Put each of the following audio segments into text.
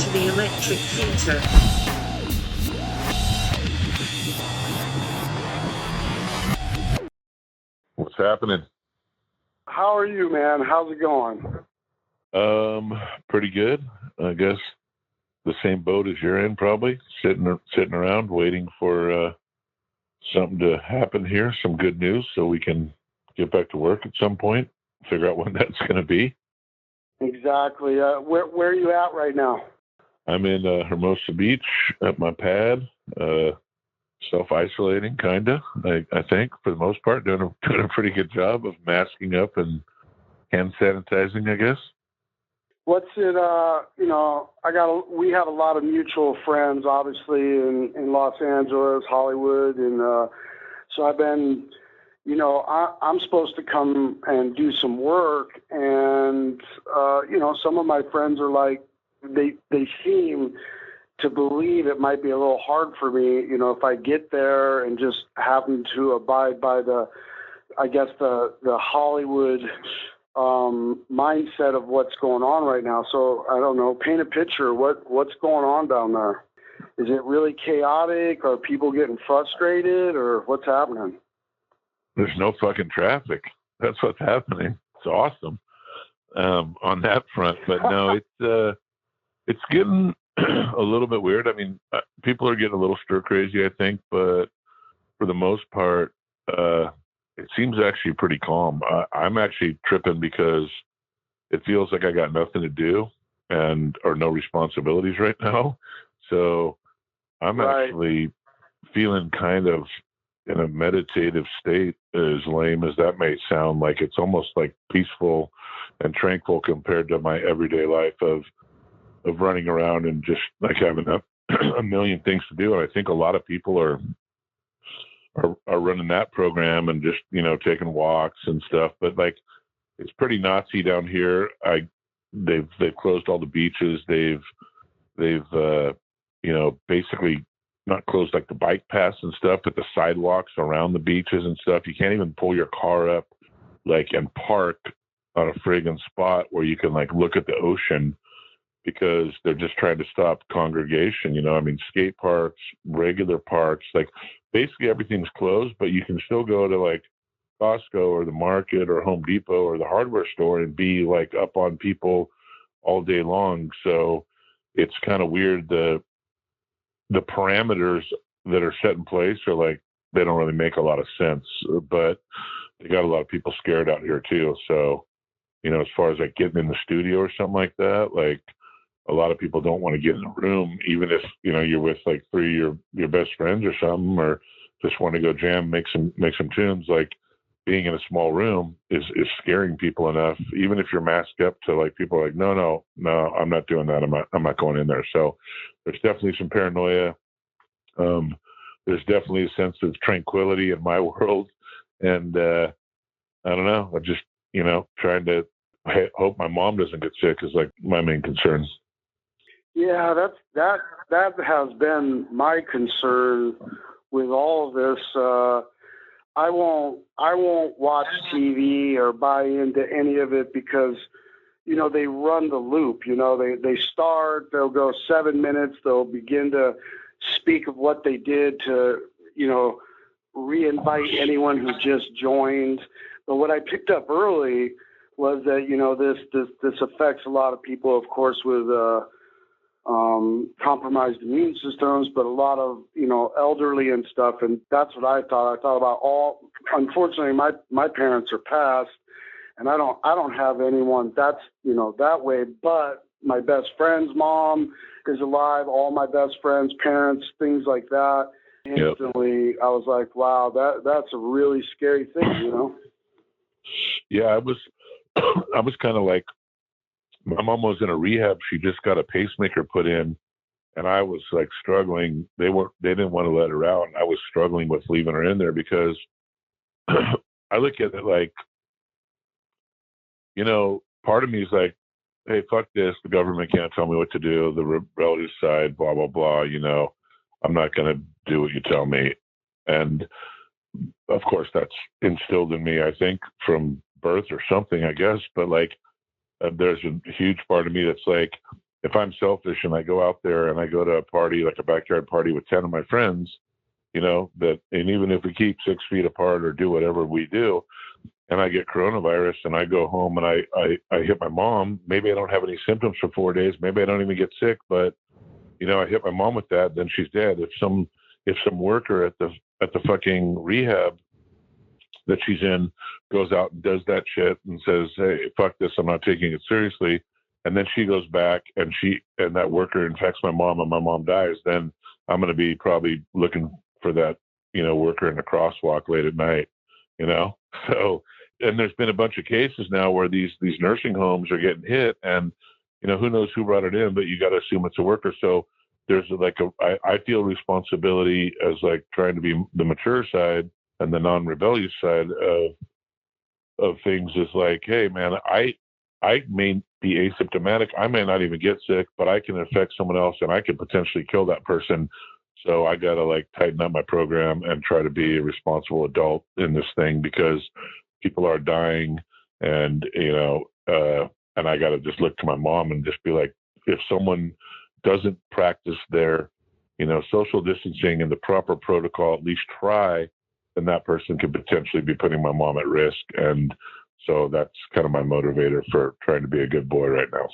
to the electric theatre. What's happening? How are you, man? How's it going? Pretty good. I guess the same boat as you're in, probably sitting around waiting for something to happen here, some good news, so we can get back to work at some point. Figure out when that's going to be. Exactly. Where are you at right now? I'm in Hermosa Beach at my pad, self-isolating, kinda. I think for the most part, doing a pretty good job of masking up and hand sanitizing, I guess. What's it? We have a lot of mutual friends, obviously, in Los Angeles, Hollywood, and so I've been. I'm supposed to come and do some work, and some of my friends are like, they seem to believe it might be a little hard for me, if I get there and just happen to abide by the Hollywood mindset of what's going on right now. So I don't know, paint a picture. What's going on down there? Is it really chaotic? Are people getting frustrated, or what's happening? There's no fucking traffic. That's what's happening. It's awesome on that front. But no, it's getting a little bit weird. I mean, people are getting a little stir crazy, I think, but for the most part, it seems actually pretty calm. I'm actually tripping because it feels like I got nothing to do or no responsibilities right now. So I'm actually feeling kind of in a meditative state, as lame as that may sound. Like it's almost like peaceful and tranquil compared to my everyday life of running around and just like having a million things to do. And I think a lot of people are running that program and just, taking walks and stuff. But like, it's pretty Nazi down here. They've closed all the beaches. They've basically not closed like the bike paths and stuff, but the sidewalks around the beaches and stuff. You can't even pull your car up and park on a friggin' spot where you can look at the ocean, because they're just trying to stop congregation. Skate parks, regular parks, basically everything's closed, but you can still go to Costco or the market or Home Depot or the hardware store and be up on people all day long. So it's kind of weird. The parameters that are set in place are they don't really make a lot of sense, but they got a lot of people scared out here too. So, as far as getting in the studio or something like that, a lot of people don't want to get in the room, even if, you're with three of your best friends or something, or just want to go jam, make some tunes. Being in a small room is scaring people enough, even if you're masked up, to people are no, I'm not doing that. I'm not going in there. So there's definitely some paranoia. There's definitely a sense of tranquility in my world. And, I don't know. I'm just, trying to hope my mom doesn't get sick is my main concern. Yeah, that has been my concern with all of this. I won't watch TV or buy into any of it because, they run the loop. They start, they'll go 7 minutes, they'll begin to speak of what they did to, re-invite anyone who just joined. But what I picked up early was that, this affects a lot of people, of course, with compromised immune systems, but a lot of, elderly and stuff. And that's what I thought. I thought about unfortunately, my parents are passed, and I don't have anyone that's, that way, but my best friend's mom is alive, all my best friends' parents, things like that. Instantly, yep. I was like, wow, that's a really scary thing, Yeah, I was kind of my mom was in a rehab. She just got a pacemaker put in, and I was struggling. They didn't want to let her out, and I was struggling with leaving her in there because I look at it part of me is hey, fuck this. The government can't tell me what to do. The relative side, blah, blah, blah. I'm not going to do what you tell me. And of course, that's instilled in me, I think, from birth or something, I guess. But there's a huge part of me that's if I'm selfish and I go out there and I go to a party, like a backyard party with 10 of my friends, and even if we keep 6 feet apart or do whatever we do, and I get coronavirus and I go home and I hit my mom, maybe I don't have any symptoms for 4 days. Maybe I don't even get sick, but I hit my mom with that, then she's dead. If some worker at the fucking rehab that she's in goes out and does that shit and says, "Hey, fuck this, I'm not taking it seriously," and then she goes back and that worker infects my mom and my mom dies, then I'm going to be probably looking for that, worker in the crosswalk late at night, So, and there's been a bunch of cases now where these nursing homes are getting hit, and who knows who brought it in, but you got to assume it's a worker. So there's I feel responsibility as like trying to be the mature side and the non-rebellious side of things is like, hey man, I may be asymptomatic. I may not even get sick, but I can infect someone else and I could potentially kill that person. So I got to tighten up my program and try to be a responsible adult in this thing, because people are dying, and, and I got to just look to my mom and just be like, if someone doesn't practice their, social distancing and the proper protocol, at least try, then that person could potentially be putting my mom at risk. And so that's kind of my motivator for trying to be a good boy right now.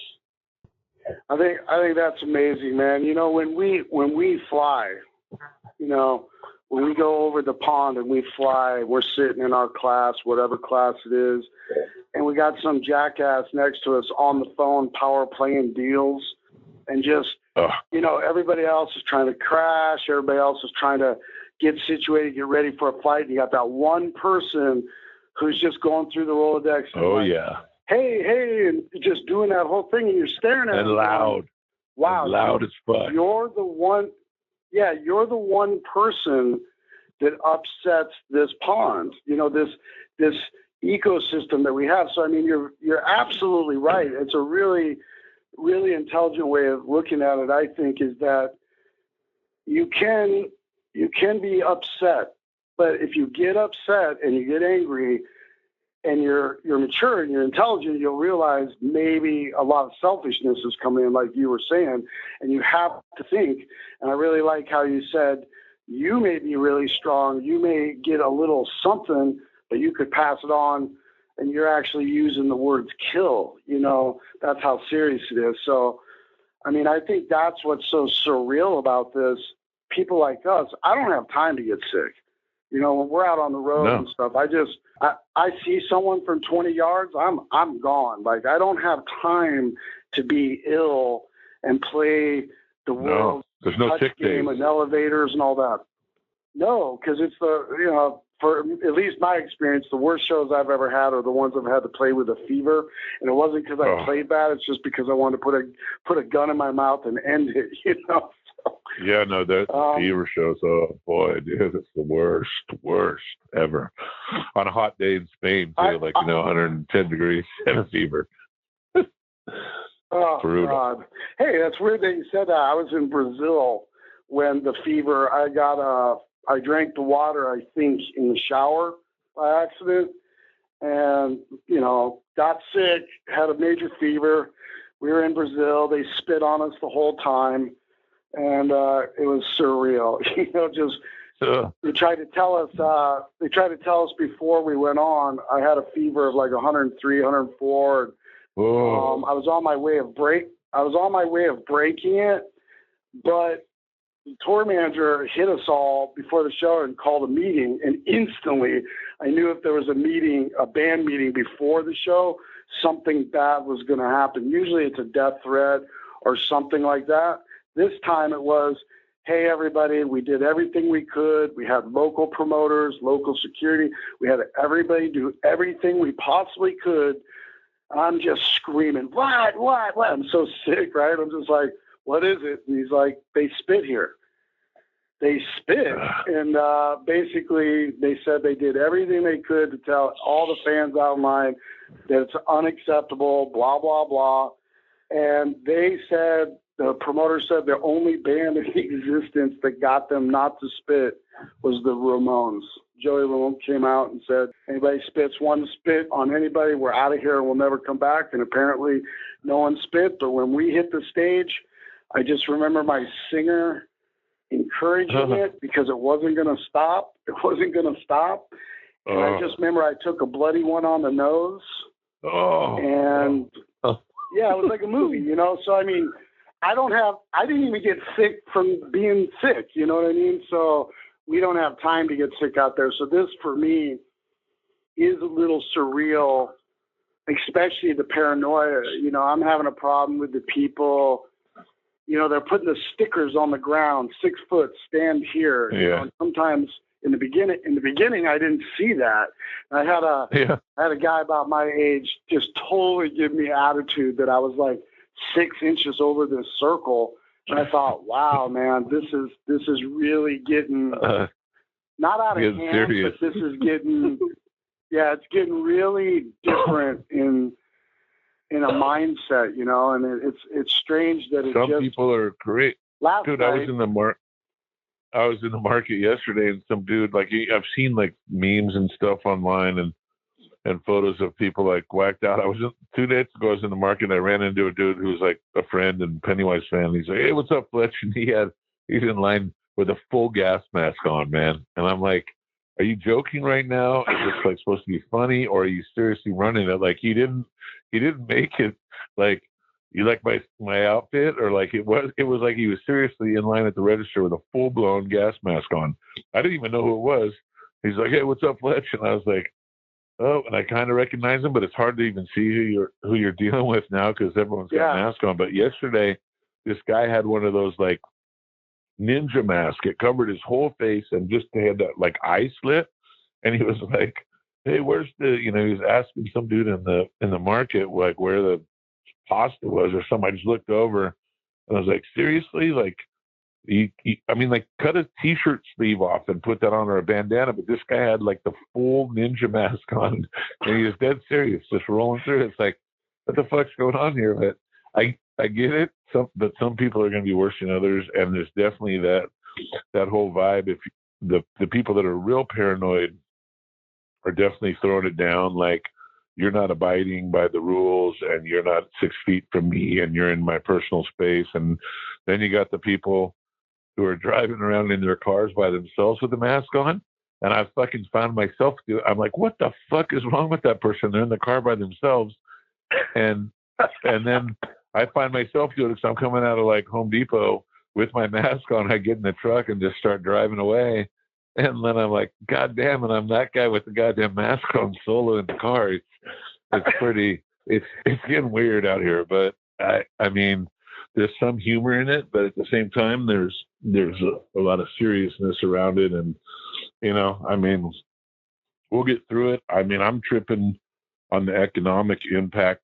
I think that's amazing, man. When we fly, when we go over the pond and we fly, we're sitting in our class, whatever class it is, and we got some jackass next to us on the phone, power playing deals, and just, everybody else is trying to crash. Everybody else is trying to get situated, get ready for a flight. And you got that one person who's just going through the Rolodex. And yeah. Hey, and just doing that whole thing, and you're staring at and him. Loud. Wow. And loud as fuck. You're the one person that upsets this pond, this ecosystem that we have. So, I mean, you're absolutely right. It's a really, really intelligent way of looking at it, I think, is that you can be upset, but if you get upset and you get angry and you're mature and you're intelligent, you'll realize maybe a lot of selfishness is coming in, like you were saying, and you have to think. And I really like how you said you may be really strong, you may get a little something, but you could pass it on, and you're actually using the words kill. That's how serious it is. So, I mean, I think that's what's so surreal about this. People like us, I don't have time to get sick. When we're out on the road and stuff, I see someone from 20 yards, I'm gone. I don't have time to be ill and play the world's there's no sick game days and elevators and all that. No, because it's for at least my experience, the worst shows I've ever had are the ones I've had to play with a fever, and it wasn't because I played bad. It's just because I wanted to put a gun in my mouth and end it. Yeah, no, that fever shows. Oh boy, dude, it's the worst ever. On a hot day in Spain, too, 110 degrees and a fever. Oh, brutal. God. Hey, that's weird that you said that. I was in Brazil when the fever. I drank the water, I think, in the shower by accident, and got sick, had a major fever. We were in Brazil. They spit on us the whole time. And it was surreal, They tried to tell us before we went on. I had a fever of 103, 104. I was on my way of breaking it, but the tour manager hit us all before the show and called a meeting. And instantly, I knew if there was a band meeting before the show, something bad was going to happen. Usually, it's a death threat or something like that. This time it was, hey, everybody, we did everything we could. We had local promoters, local security. We had everybody do everything we possibly could. I'm just screaming, what? I'm so sick, right? I'm just like, what is it? And he's like, they spit here. They spit. And basically they said they did everything they could to tell all the fans out in line that it's unacceptable, blah, blah, blah. And they said, the promoter said the only band in existence that got them not to spit was the Ramones. Joey Ramone came out and said, anybody spits one spit on anybody, we're out of here and we'll never come back. And apparently no one spit. But when we hit the stage, I just remember my singer encouraging it because it wasn't going to stop. It wasn't going to stop. And I just remember I took a bloody one on the nose. And yeah, it was like a movie, you know? So, I mean, I didn't even get sick from being sick, you know what I mean? So we don't have time to get sick out there. So this, for me, is a little surreal, especially the paranoia. You know, I'm having a problem with the people, you know, they're putting the stickers on the ground, 6 foot, stand here. Yeah. You know, and sometimes in the beginning, I didn't see that. I had a guy about my age just totally give me attitude that I was like 6 inches over this circle. And I thought, wow, man, this is really getting not out of hand, serious. But this is getting, it's getting really different in a mindset, you know. And it's strange that some people are great. Dude, night, I was in the market yesterday, and some dude, like, I've seen like memes and stuff online and photos of people like whacked out. 2 days ago, I was in the market and I ran into a dude who was like a friend and Pennywise fan. He's like, "Hey, what's up, Fletch?" And he's in line with a full gas mask on, man. And I'm like, "Are you joking right now? Is this like supposed to be funny, or are you seriously running it?" Like he didn't make it like, "You like my outfit?" Or like it was like he was seriously in line at the register with a full blown gas mask on. I didn't even know who it was. He's like, "Hey, what's up, Fletch?" And I was like, "Oh," and I kind of recognize him, but it's hard to even see who you're dealing with now because everyone's got masks on. But yesterday, this guy had one of those like ninja masks. It covered his whole face and just had that like eye slit. And he was like, "Hey, where's the?" You know, he was asking some dude in the market like where the pasta was or something. I just looked over and I was like, "Seriously, like." I mean, like, cut a t-shirt sleeve off and put that on, or a bandana, but this guy had like the full ninja mask on, and he was dead serious, just rolling through. It's like, what the fuck's going on here? But I get it. But some people are going to be worse than others, and there's definitely that whole vibe. If the people that are real paranoid are definitely throwing it down, like, you're not abiding by the rules, and you're not 6 feet from me, and you're in my personal space. And then you got the people who are driving around in their cars by themselves with the mask on. And I fucking found myself I'm like, what the fuck is wrong with that person? They're in the car by themselves. And then I find myself doing it because I'm coming out of like Home Depot with my mask on. I get in the truck and just start driving away. And then I'm like, God damn it, I'm that guy with the goddamn mask on solo in the car. It's getting weird out here. But I mean, there's some humor in it, but at the same time, there's a lot of seriousness around it. And, you know, I mean, we'll get through it. I mean, I'm tripping on the economic impact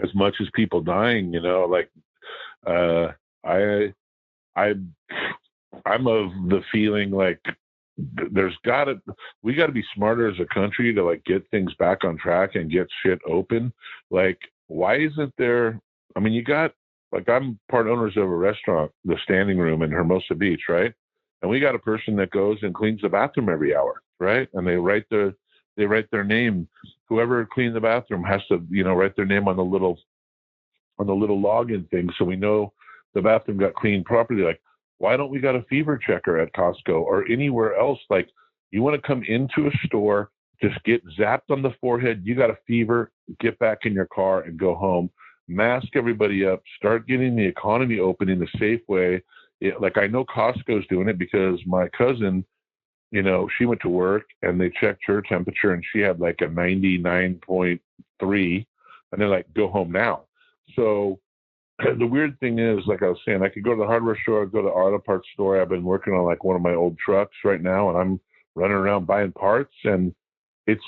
as much as people dying, you know, like, I'm of the feeling like we gotta be smarter as a country to like get things back on track and get shit open. Like, why isn't there, I mean, you got, like, I'm part owners of a restaurant, the Standing Room in Hermosa Beach, right? And we got a person that goes and cleans the bathroom every hour, right? And they write their name. Whoever cleaned the bathroom has to, you know, write their name on the little login thing, so we know the bathroom got cleaned properly. Like, why don't we got a fever checker at Costco or anywhere else? Like, you want to come into a store, just get zapped on the forehead, you got a fever, get back in your car and go home. Mask everybody up, start getting the economy open in a safe way. Like, I know Costco's doing it because my cousin, you know, she went to work and they checked her temperature and she had like a 99.3, and they're like, go home now. So the weird thing is, like I was saying, I could go to the hardware store, go to the auto parts store. I've been working on like one of my old trucks right now, and I'm running around buying parts, and it's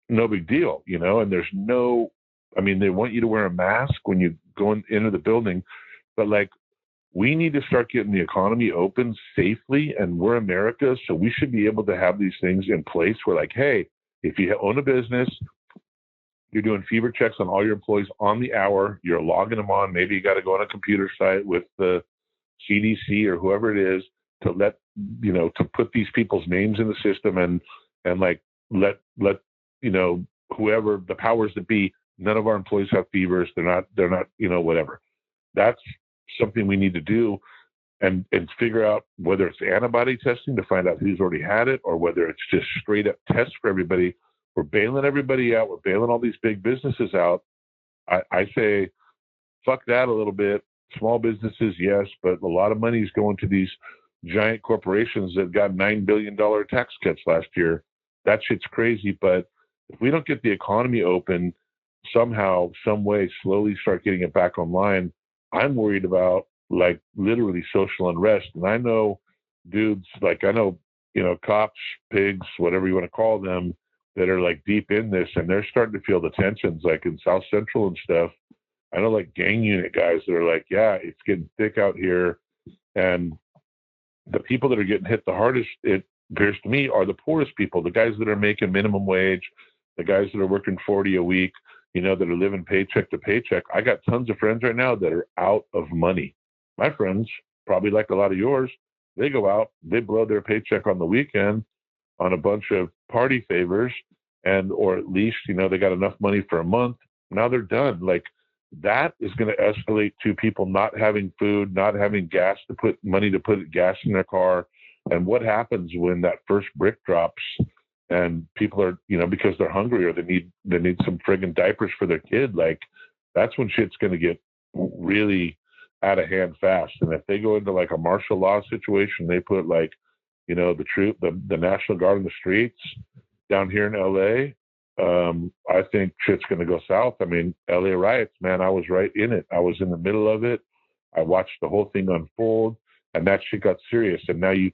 no big deal, you know. And there's no, I mean, they want you to wear a mask when you go into the building, but like, we need to start getting the economy open safely, and we're America, so we should be able to have these things in place. Where like, hey, if you own a business, You're doing fever checks on all your employees on the hour. You're logging them on. Maybe you got to go on a computer site with the CDC or whoever it is to to put these people's names in the system and like let whoever the powers that be, none of our employees have fevers. They're not whatever. That's something we need to do and figure out whether it's antibody testing to find out who's already had it or whether it's just straight up tests for everybody. We're bailing everybody out. We're bailing all these big businesses out. I say, fuck that a little bit. Small businesses, yes, but a lot of money is going to these giant corporations that got $9 billion tax cuts last year. That shit's crazy. But if we don't get the economy open somehow, some way, slowly start getting it back online, I'm worried about like literally social unrest. And I know dudes, cops, pigs, whatever you want to call them, that are like deep in this, and they're starting to feel the tensions, like in South Central and stuff. I know like gang unit guys that are like, yeah, it's getting thick out here. And the people that are getting hit the hardest, it appears to me, are the poorest people, the guys that are making minimum wage, the guys that are working 40 a week, that are living paycheck to paycheck. I got tons of friends right now that are out of money. My friends, probably like a lot of yours, they go out, they blow their paycheck on the weekend on a bunch of party favors, or at least, they got enough money for a month. Now they're done. Like, that is going to escalate to people not having food, not having gas to put gas in their car. And what happens when that first brick drops and people are, because they're hungry or they need some friggin' diapers for their kid? Like, that's when shit's going to get really out of hand fast. And if they go into like a martial law situation, they put like, the National Guard in the streets down here in LA, I think shit's going to go south. I mean, LA riots, man, I was right in it. I was in the middle of it. I watched the whole thing unfold, and that shit got serious. And now you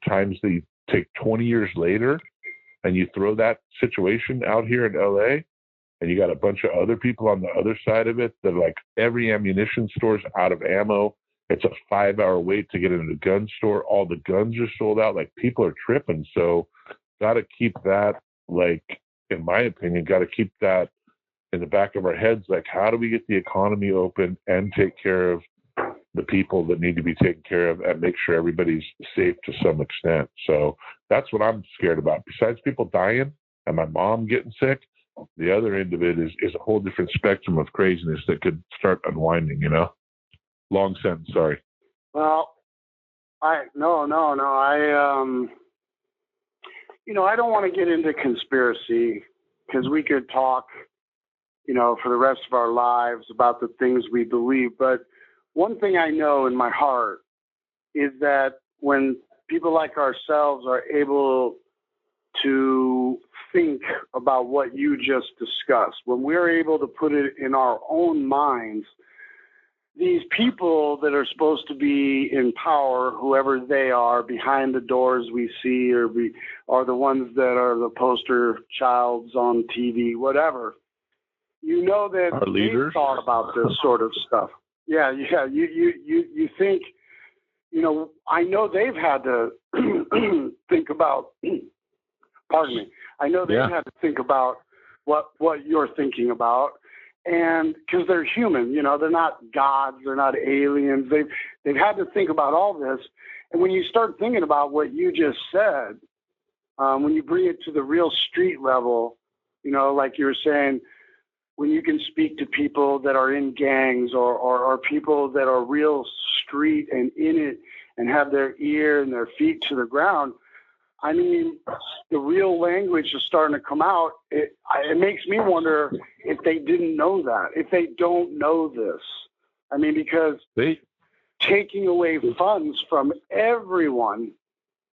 take 20 years later, and you throw that situation out here in LA, and you got a bunch of other people on the other side of it that like every ammunition store's out of ammo. It's a 5-hour wait to get into a gun store. All the guns are sold out. Like, people are tripping. So got to keep that, like, in my opinion, got to keep that in the back of our heads. Like, how do we get the economy open and take care of the people that need to be taken care of and make sure everybody's safe to some extent? So that's what I'm scared about. Besides people dying and my mom getting sick, the other end of it is a whole different spectrum of craziness that could start unwinding, Long sentence, sorry. Well, I don't want to get into conspiracy, because we could talk, for the rest of our lives about the things we believe. But one thing I know in my heart is that when people like ourselves are able to think about what you just discussed, when we're able to put it in our own minds, these people that are supposed to be in power, whoever they are, behind the doors we see, are the ones that are the poster childs on TV, whatever. That our leaders they thought about this sort of stuff. Yeah. You think, I know they've had to think about. Pardon me. I know they've had to think about what you're thinking about. And because they're human, they're not gods, they're not aliens. They've had to think about all this. And when you start thinking about what you just said, when you bring it to the real street level, like you were saying, when you can speak to people that are in gangs or people that are real street and in it and have their ear and their feet to the ground, I mean, the real language is starting to come out. It makes me wonder if they didn't know that, if they don't know this. I mean, because taking away funds from everyone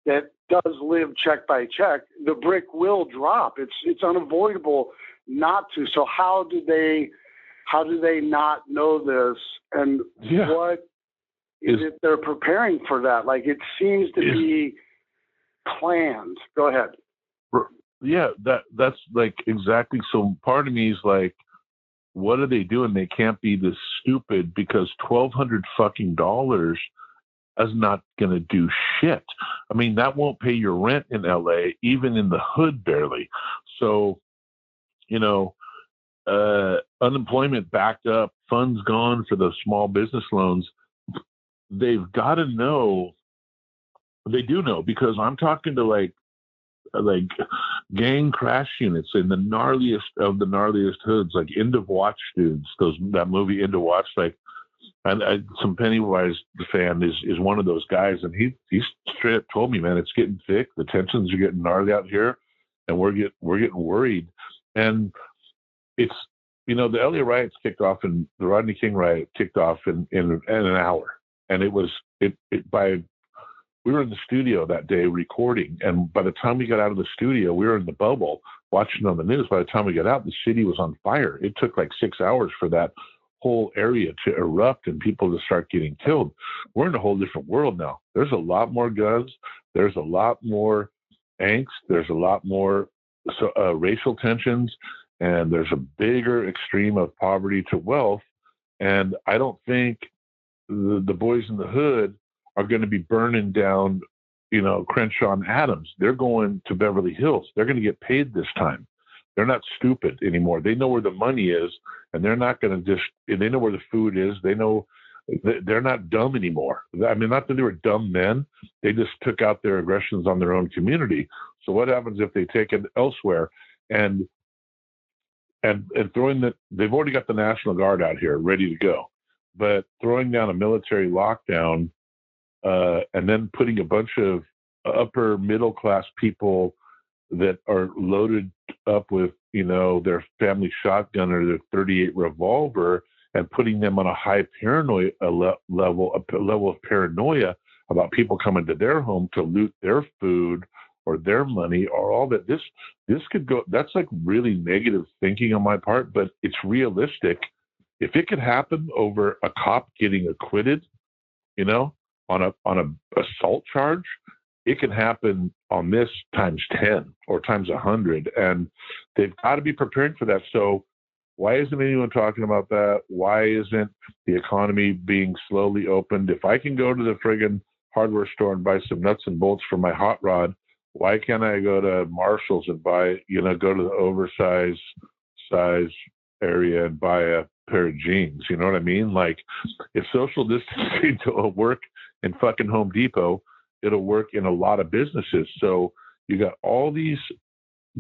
that does live check by check, the brick will drop. It's unavoidable not to. So how do they not know this? And what is it they're preparing for that? Like, it seems to be planned. Go ahead. Yeah, that's like exactly. So part of me is like, what are they doing? They can't be this stupid, because $1,200 fucking dollars is not going to do shit. I mean, that won't pay your rent in LA, even in the hood, barely. So, unemployment backed up, funds gone for those small business loans. They've got to know. They do know, because I'm talking to like gang crash units in the gnarliest of the gnarliest hoods, like End of Watch dudes. That movie End of Watch, like, and some Pennywise fan is one of those guys, and he straight up told me, man, it's getting thick. The tensions are getting gnarly out here, and we're getting worried. And it's, the LA riots kicked off, and the Rodney King riot kicked off in an hour, and we were in the studio that day recording, and by the time we got out of the studio, we were in the bubble watching on the news. By the time we got out, the city was on fire. It took like 6 hours for that whole area to erupt and people to start getting killed. We're in a whole different world now. There's a lot more guns. There's a lot more angst. There's a lot more racial tensions, and there's a bigger extreme of poverty to wealth. And I don't think the boys in the hood are going to be burning down, Crenshaw and Adams. They're going to Beverly Hills. They're going to get paid this time. They're not stupid anymore. They know where the money is, and they're not going to they know where the food is. They know they're not dumb anymore. I mean, not that they were dumb men. They just took out their aggressions on their own community. So what happens if they take it elsewhere and they've already got the National Guard out here ready to go, but throwing down a military lockdown, and then putting a bunch of upper middle class people that are loaded up with, their family shotgun or their 38 revolver, and putting them on a high paranoia level of paranoia about people coming to their home to loot their food or their money or all that. This could go. That's like really negative thinking on my part, but it's realistic. If it could happen over a cop getting acquitted, on a assault charge, it can happen on this times 10 or times 100, and they've got to be prepared for that. So why isn't anyone talking about that? Why isn't the economy being slowly opened? If I can go to the friggin' hardware store and buy some nuts and bolts for my hot rod, why can't I go to Marshall's and buy, go to the oversized size area and buy a pair of jeans? You know what I mean? Like, if social distancing will work in fucking Home Depot, it'll work in a lot of businesses. So you got all these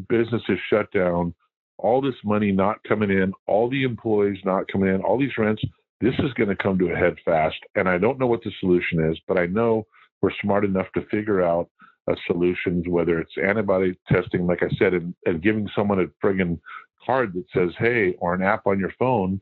businesses shut down, all this money not coming in, all the employees not coming in, all these rents. This is going to come to a head fast. And I don't know what the solution is, but I know we're smart enough to figure out solutions, whether it's antibody testing, like I said, and giving someone a friggin' card that says, hey, or an app on your phone,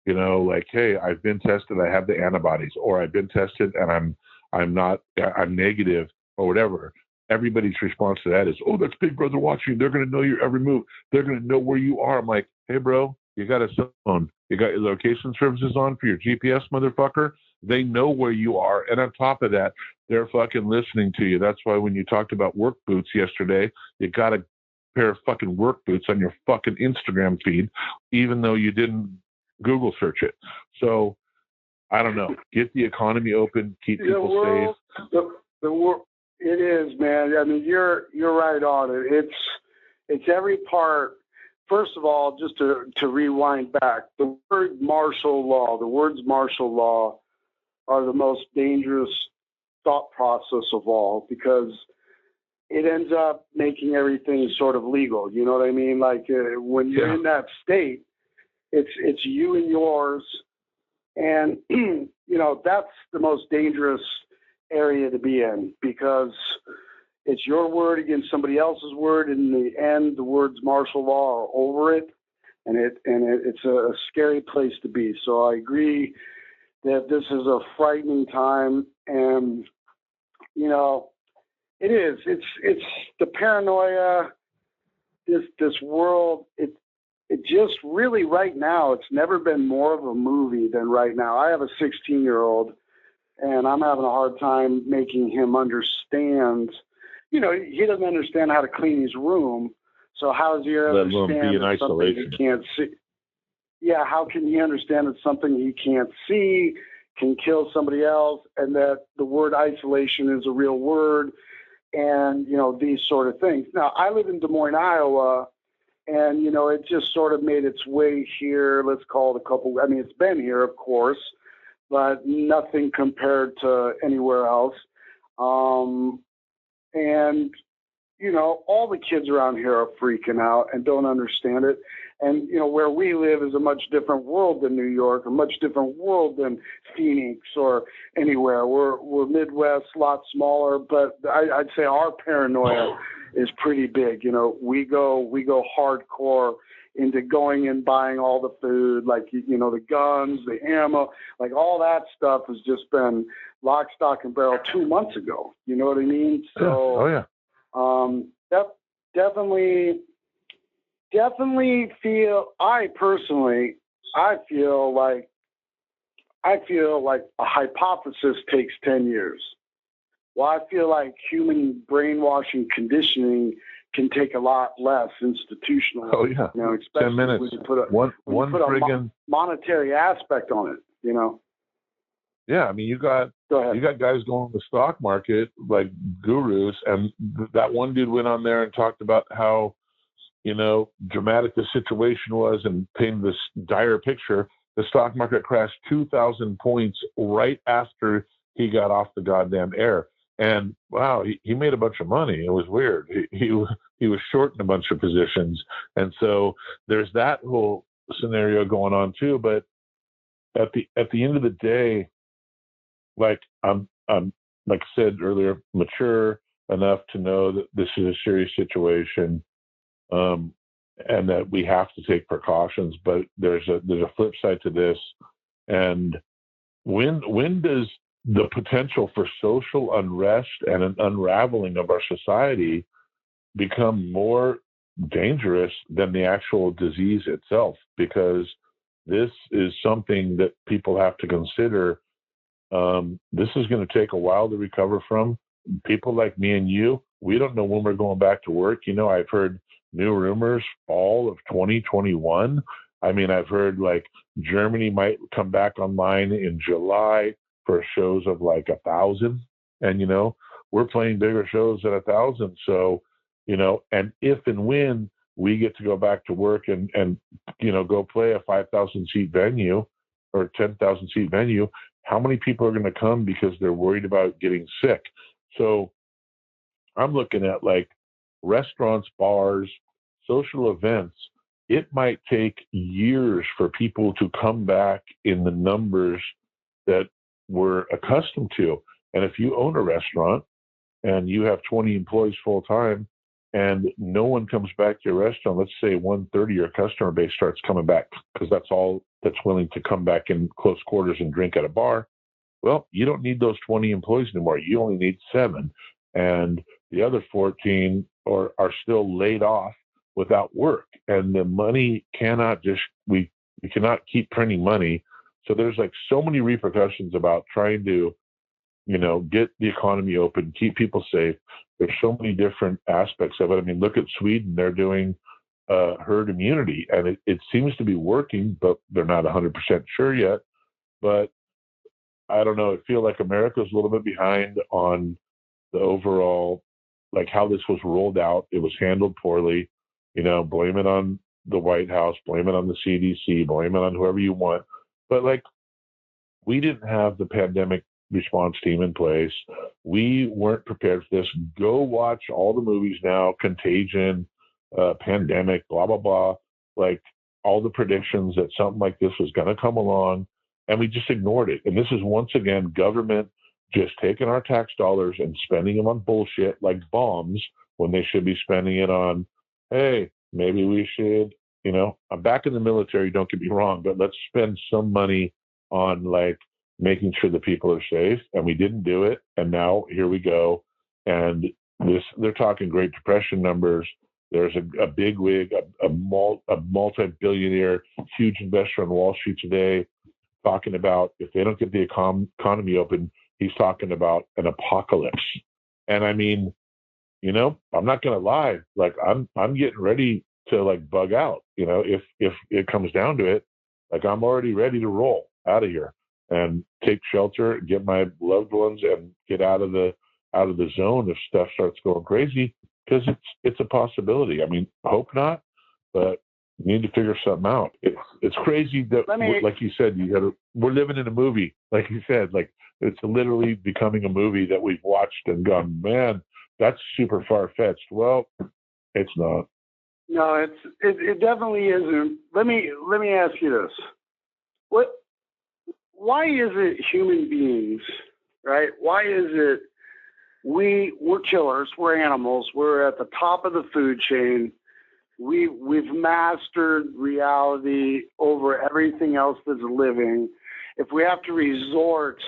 like, hey, I've been tested, I have the antibodies, or I've been tested and I'm negative, or whatever. Everybody's response to that is, oh, that's Big Brother watching. They're going to know your every move. They're going to know where you are. I'm like, hey, bro, you got a cell phone. You got your location services on for your GPS, motherfucker. They know where you are. And on top of that, they're fucking listening to you. That's why when you talked about work boots yesterday, you got a pair of fucking work boots on your fucking Instagram feed, even though you didn't Google search it. So I don't know. Get the economy open. Keep people safe. It is, man. I mean, you're right on it. It's every part. First of all, just to rewind back, the words martial law are the most dangerous thought process of all, because it ends up making everything sort of legal. You know what I mean? Like when you're in that state, it's you and yours, and that's the most dangerous area to be in, because it's your word against somebody else's word. In the end, the words martial law are over it, and it's a scary place to be. So I agree that this is a frightening time, and it is. It's the paranoia. This world. It just really right now. It's never been more of a movie than right now. I have a 16-year-old. And I'm having a hard time making him understand. He doesn't understand how to clean his room. So how does he understand that something he can't see? Yeah, how can he understand that something he can't see can kill somebody else, and that the word isolation is a real word, and these sort of things. Now, I live in Des Moines, Iowa, And, it just sort of made its way here. Let's call it it's been here, of course, but nothing compared to anywhere else. And, all the kids around here are freaking out and don't understand it. And, where we live is a much different world than New York, a much different world than Phoenix or anywhere. We're Midwest, a lot smaller, but I'd say our paranoia is pretty big. We go hardcore into going and buying all the food, like, the guns, the ammo, like all that stuff has just been lock, stock, and barrel 2 months ago. You know what I mean? So, definitely feel, I feel like a hypothesis takes 10 years. Well, I feel like human brainwashing conditioning can take a lot less institutional. Oh yeah, especially 10 minutes. when you put a monetary aspect on it. Yeah, I mean, you got guys going to the stock market like gurus, and that one dude went on there and talked about how, dramatic the situation was and painted this dire picture. The stock market crashed 2,000 points right after he got off the goddamn air. And wow, he made a bunch of money. It was weird. He was shorting a bunch of positions, and so there's that whole scenario going on too. But at the end of the day, like I'm like I said earlier, mature enough to know that this is a serious situation, and that we have to take precautions. But there's a flip side to this, and when does the potential for social unrest and an unraveling of our society become more dangerous than the actual disease itself? Because this is something that people have to consider. This is going to take a while to recover from. People like me and you, we don't know when we're going back to work. I've heard new rumors, fall of 2021. I mean, I've heard like Germany might come back online in July for shows of like 1,000. And, we're playing bigger shows at 1,000. So, and if and when we get to go back to work and go play a 5,000 seat venue or 10,000 seat venue, how many people are going to come because they're worried about getting sick? So I'm looking at like restaurants, bars, social events. It might take years for people to come back in the numbers that we're accustomed to. And if you own a restaurant and you have 20 employees full time and no one comes back to your restaurant, let's say 1/3 of your customer base starts coming back because that's all that's willing to come back in close quarters and drink at a bar. Well, you don't need those 20 employees anymore. You only need 7. And the other 14 are still laid off without work. And the money cannot we cannot keep printing money. So there's like so many repercussions about trying to, get the economy open, keep people safe. There's so many different aspects of it. I mean, look at Sweden. They're doing herd immunity, and it seems to be working, but they're not 100% sure yet. But I don't know. I feel like America's a little bit behind on the overall, like how this was rolled out. It was handled poorly. Blame it on the White House, blame it on the CDC, blame it on whoever you want. But like, we didn't have the pandemic response team in place. We weren't prepared for this. Go watch all the movies now, Contagion, Pandemic, blah, blah, blah. Like all the predictions that something like this was going to come along, and we just ignored it. And this is once again government just taking our tax dollars and spending them on bullshit like bombs when they should be spending it on, hey, maybe we should, I'm back in the military, don't get me wrong, but let's spend some money on like making sure the people are safe. And we didn't do it. And now here we go. And they're talking Great Depression numbers. There's a bigwig, a multi-billionaire, huge investor on Wall Street today talking about if they don't get the economy open, he's talking about an apocalypse. And I mean, I'm not going to lie. Like I'm getting ready to like bug out, if it comes down to it. Like I'm already ready to roll out of here and take shelter, get my loved ones and get out of the zone if stuff starts going crazy, because it's a possibility. I mean, hope not, but you need to figure something out. It's crazy that, like you said, we're living in a movie. Like you said, like it's literally becoming a movie that we've watched and gone, man, that's super far fetched. Well, it's not. No, it definitely isn't. Let me ask you this: why is it human beings, right? Why is it we're killers, we're animals, we're at the top of the food chain. We've mastered reality over everything else that's living. If we have to resort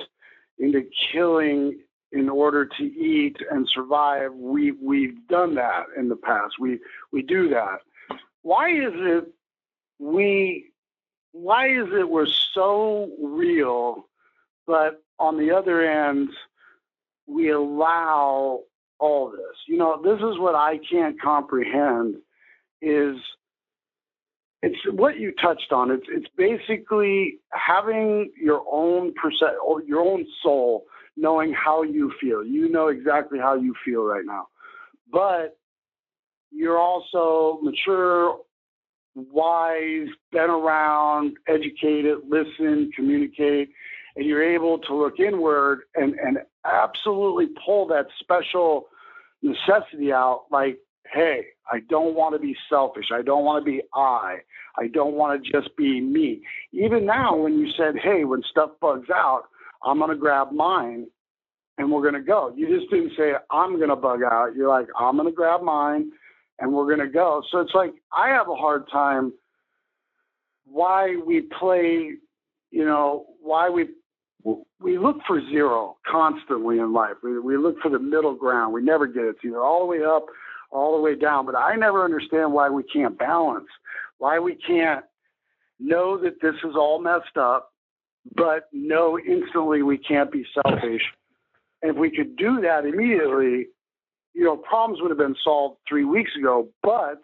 into killing in order to eat and survive, we've done that in the past. We do that. Why is it we're so real, but on the other end, we allow all this? You know, this is what I can't comprehend. Is it's what you touched on. It's basically having your own or your own soul, knowing how you feel. You know exactly how you feel right now, but you're also mature, wise, been around, educated, listen, communicate, and you're able to look inward and absolutely pull that special necessity out, like, hey, I don't want to be selfish. I don't want to be I don't want to just be me. Even now, when you said, hey, when stuff bugs out, I'm going to grab mine and we're going to go. You just didn't say, I'm going to bug out. You're like, I'm going to grab mine and we're going to go. So it's like, I have a hard time why we play, you know, why we look for zero constantly in life. We look for the middle ground. We never get it. It's either all the way up, all the way down. But I never understand why we can't balance, why we can't know that this is all messed up, but know instantly we can't be selfish. And if we could do that immediately, you know, problems would have been solved 3 weeks ago. But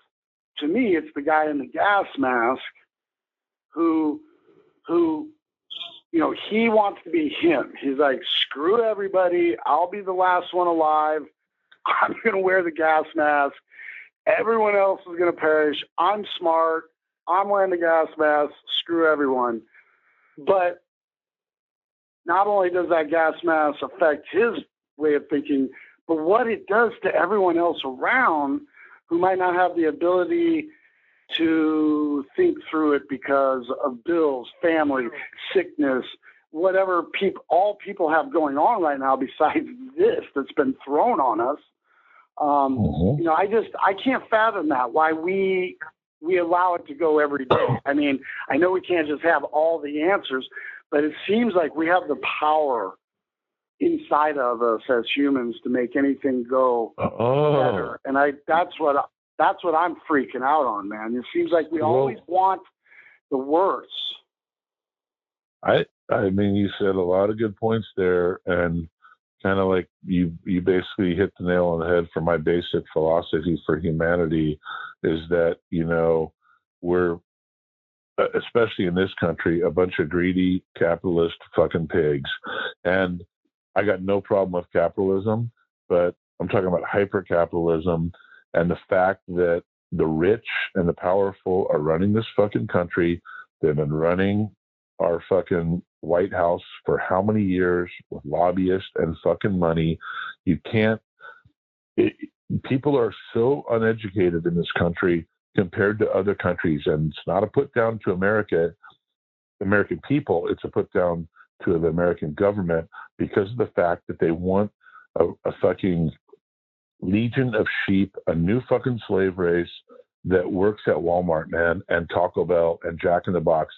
to me, it's the guy in the gas mask who, you know, he wants to be him. He's like, screw everybody. I'll be the last one alive. I'm going to wear the gas mask. Everyone else is going to perish. I'm smart. I'm wearing the gas mask. Screw everyone. But not only does that gas mask affect his way of thinking, but what it does to everyone else around who might not have the ability to think through it because of bills, family, sickness, whatever all people have going on right now besides this that's been thrown on us. You know, I can't fathom that, why we allow it to go every day. I mean, I know we can't just have all the answers, but it seems like we have the power inside of us as humans to make anything go better. And that's what I'm freaking out on, man. It seems like we always want the worst. I mean, you said a lot of good points there, and kind of like you basically hit the nail on the head for my basic philosophy for humanity is that, you know, we're, especially in this country, a bunch of greedy capitalist fucking pigs. And I got no problem with capitalism, but I'm talking about hyper-capitalism and the fact that the rich and the powerful are running this fucking country. They've been running our fucking White House for how many years with lobbyists and fucking money. You can't, people are so uneducated in this country compared to other countries. And it's not a put down to American people. It's a put down to the American government because of the fact that they want a fucking legion of sheep, a new fucking slave race that works at Walmart, man, and Taco Bell and Jack in the Box.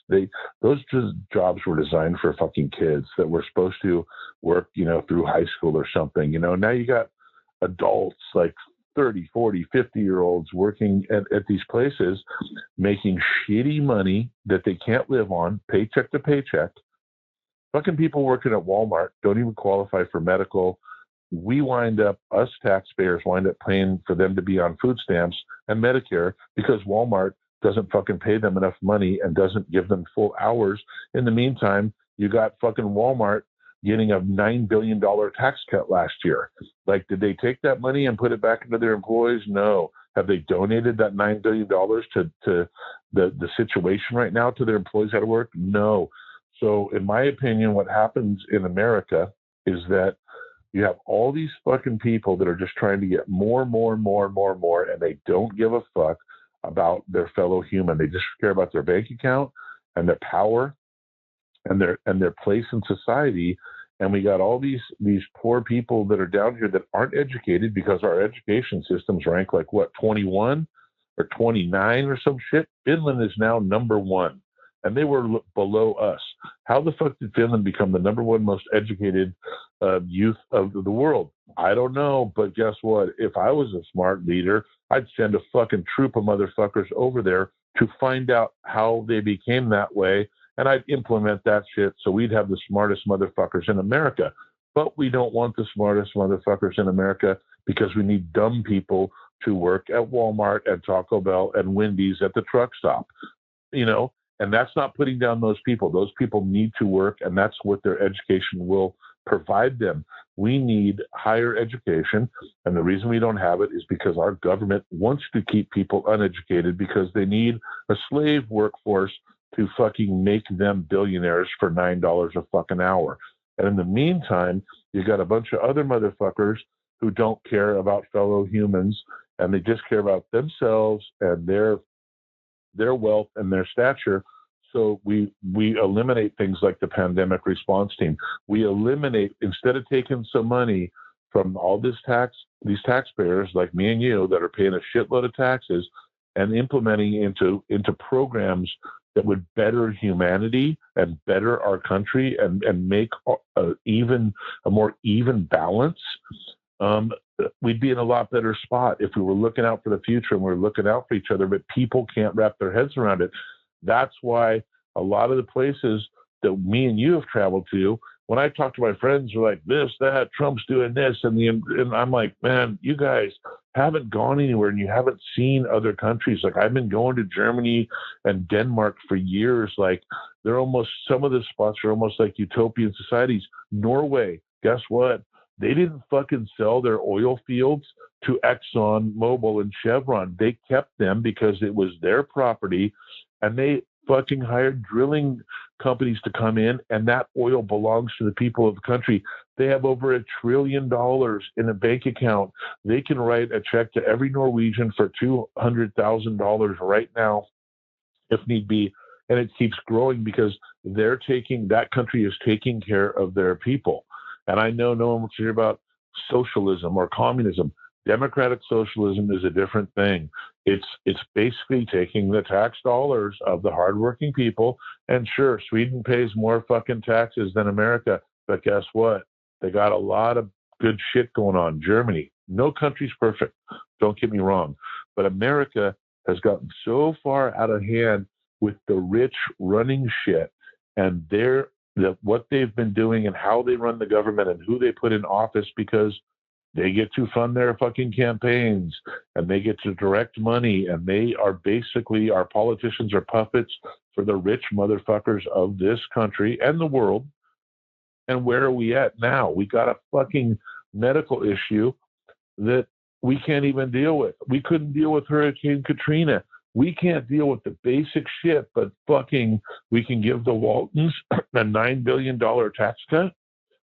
Those jobs were designed for fucking kids that were supposed to work, you know, through high school or something. You know, now you got adults like 30, 40, 50-year-olds working at these places, making shitty money that they can't live on, paycheck to paycheck. Fucking people working at Walmart don't even qualify for medical. Us taxpayers wind up paying for them to be on food stamps and Medicare because Walmart doesn't fucking pay them enough money and doesn't give them full hours. In the meantime, you got fucking Walmart getting a $9 billion tax cut last year. Like, did they take that money and put it back into their employees? No. Have they donated that $9 billion to the situation right now to their employees out of work? No. So in my opinion, what happens in America is that you have all these fucking people that are just trying to get more, and they don't give a fuck about their fellow human. They just care about their bank account and their power and their place in society. And we got all these poor people that are down here that aren't educated because our education systems rank like what, 21 or 29 or some shit. Finland is now number 1, and they were below us. How the fuck did Finland become the number 1 most educated youth of the world? I don't know, but guess what? If I was a smart leader, I'd send a fucking troop of motherfuckers over there to find out how they became that way, and I'd implement that shit so we'd have the smartest motherfuckers in America. But we don't want the smartest motherfuckers in America because we need dumb people to work at Walmart and Taco Bell and Wendy's at the truck stop, you know? And that's not putting down those people. Those people need to work, and that's what their education will provide them. We need higher education, and the reason we don't have it is because our government wants to keep people uneducated because they need a slave workforce to fucking make them billionaires for $9 a fucking hour. And in the meantime, you got a bunch of other motherfuckers who don't care about fellow humans, and they just care about themselves and their wealth and their stature. So we eliminate things like the pandemic response team. We eliminate, instead of taking some money from all these taxpayers like me and you that are paying a shitload of taxes and implementing into programs that would better humanity and better our country and make a more even balance, we'd be in a lot better spot if we were looking out for the future and we're looking out for each other, but people can't wrap their heads around it. That's why a lot of the places that me and you have traveled to, when I talk to my friends, are like, this, that, Trump's doing this. And I'm like, man, you guys haven't gone anywhere and you haven't seen other countries. Like, I've been going to Germany and Denmark for years. Like, some of the spots are almost like utopian societies. Norway, guess what? They didn't fucking sell their oil fields to Exxon Mobil and Chevron. They kept them because it was their property, and they fucking hired drilling companies to come in, and that oil belongs to the people of the country. They have over $1 trillion in a bank account. They can write a check to every Norwegian for $200,000 right now, if need be, and it keeps growing because that country is taking care of their people. And I know no one wants to hear about socialism or communism. Democratic socialism is a different thing. It's basically taking the tax dollars of the hardworking people. And sure, Sweden pays more fucking taxes than America, but guess what? They got a lot of good shit going on. Germany, no country's perfect. Don't get me wrong, but America has gotten so far out of hand with the rich running shit, and what they've been doing and how they run the government and who they put in office, because they get to fund their fucking campaigns and they get to direct money, and they are basically, our politicians are puppets for the rich motherfuckers of this country and the world. And where are we at now? We got a fucking medical issue that we can't even deal with. We couldn't deal with Hurricane Katrina. We can't deal with the basic shit, but fucking we can give the Waltons a $9 billion tax cut.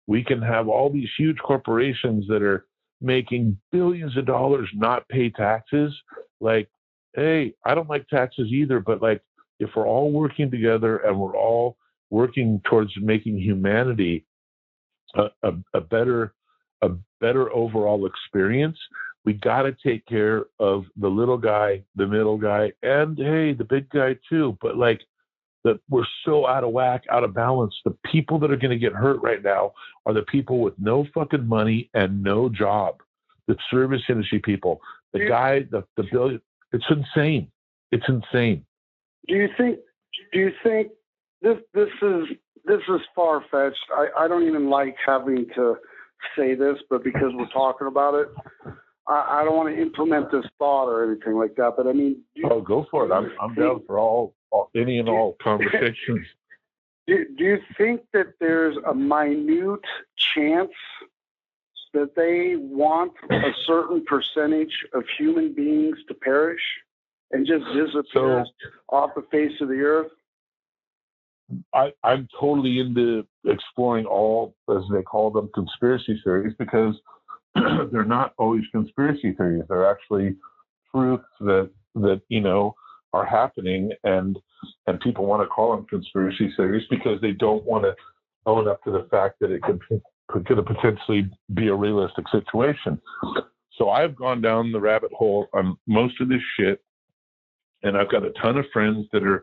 We can have all these huge corporations that are making billions of dollars not pay taxes. Like, hey, I don't like taxes either, but like, if we're all working together and we're all working towards making humanity a better overall experience, we got to take care of the little guy, the middle guy, and hey, the big guy too. But like, that we're so out of whack, out of balance. The people that are going to get hurt right now are the people with no fucking money and no job. The service industry people, the guy, the billion. It's insane. It's insane. Do you think this is far fetched? I don't even like having to say this, but because we're talking about it, I don't want to implement this thought or anything like that. But I mean, go for it. I'm down for any and all conversations. Do you think that there's a minute chance that they want a certain percentage of human beings to perish and just disappear off the face of the earth? I'm totally into exploring all, as they call them, conspiracy theories, because they're not always conspiracy theories. They're actually truths that are happening, and people want to call them conspiracy theories because they don't want to own up to the fact that it could potentially be a realistic situation. So I've gone down the rabbit hole on most of this shit, and I've got a ton of friends that are,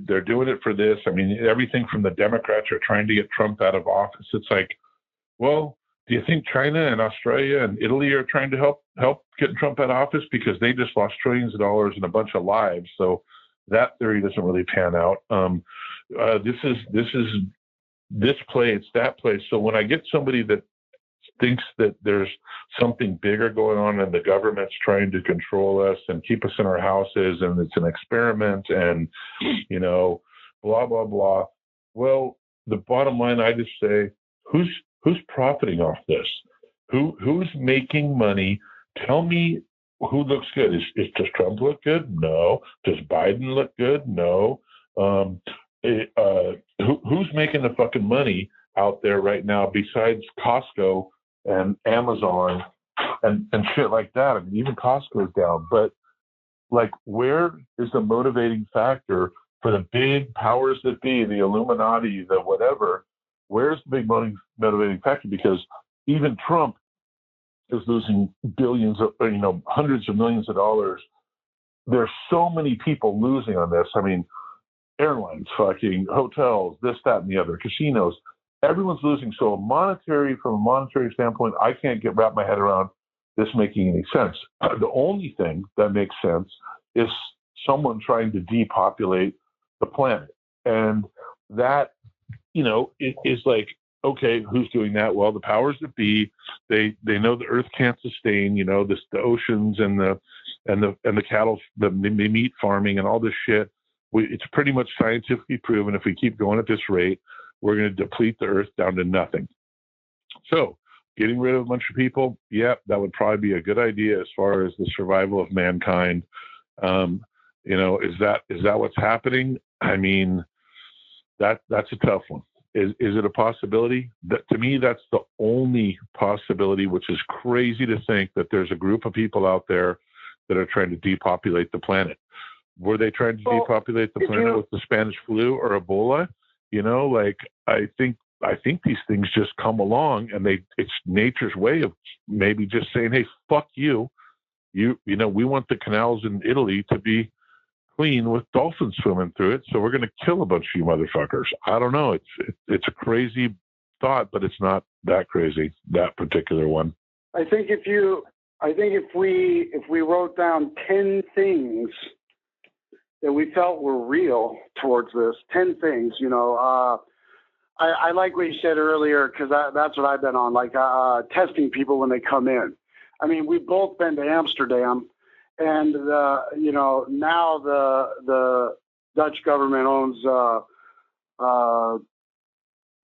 they're doing it for this. I mean, everything from the Democrats are trying to get Trump out of office. It's like, well, do you think China and Australia and Italy are trying to help get Trump out of office because they just lost trillions of dollars and a bunch of lives? So that theory doesn't really pan out. This is this play, it's that play. So when I get somebody that thinks that there's something bigger going on and the government's trying to control us and keep us in our houses and it's an experiment and, blah, blah, blah. Well, the bottom line, I just say, who's profiting off this? Who's making money? Tell me who looks good. Does Trump look good? No. Does Biden look good? No. Who's making the fucking money out there right now besides Costco and Amazon and shit like that? I mean, even Costco's down. But, like, where is the motivating factor for the big powers that be, the Illuminati, the whatever? Where's the big motivating factor? Because even Trump is losing billions of, hundreds of millions of dollars. There's so many people losing on this. I mean, airlines, fucking hotels, this, that, and the other, casinos. Everyone's losing. So from a monetary standpoint, I can't wrap my head around this making any sense. The only thing that makes sense is someone trying to depopulate the planet. And that, it is like, okay, who's doing that? Well, the powers that be, they know the earth can't sustain, the oceans and the cattle, the meat farming and all this shit. It's pretty much scientifically proven if we keep going at this rate, we're going to deplete the earth down to nothing. So getting rid of a bunch of people, that would probably be a good idea as far as the survival of mankind. Is that what's happening? I mean, that's a tough one. Is it a possibility? To me, that's the only possibility, which is crazy to think that there's a group of people out there that are trying to depopulate the planet. Were they trying to depopulate the planet with the Spanish flu or Ebola? I think these things just come along and it's nature's way of maybe just saying, hey, fuck you. We want the canals in Italy to be clean with dolphins swimming through it. So we're going to kill a bunch of you motherfuckers. I don't know. It's a crazy thought, but it's not that crazy, that particular one. I think if we wrote down 10 things that we felt were real towards this, 10 things, I like what you said earlier, because that's what I've been on, like testing people when they come in. I mean, we've both been to Amsterdam, and now the Dutch government owns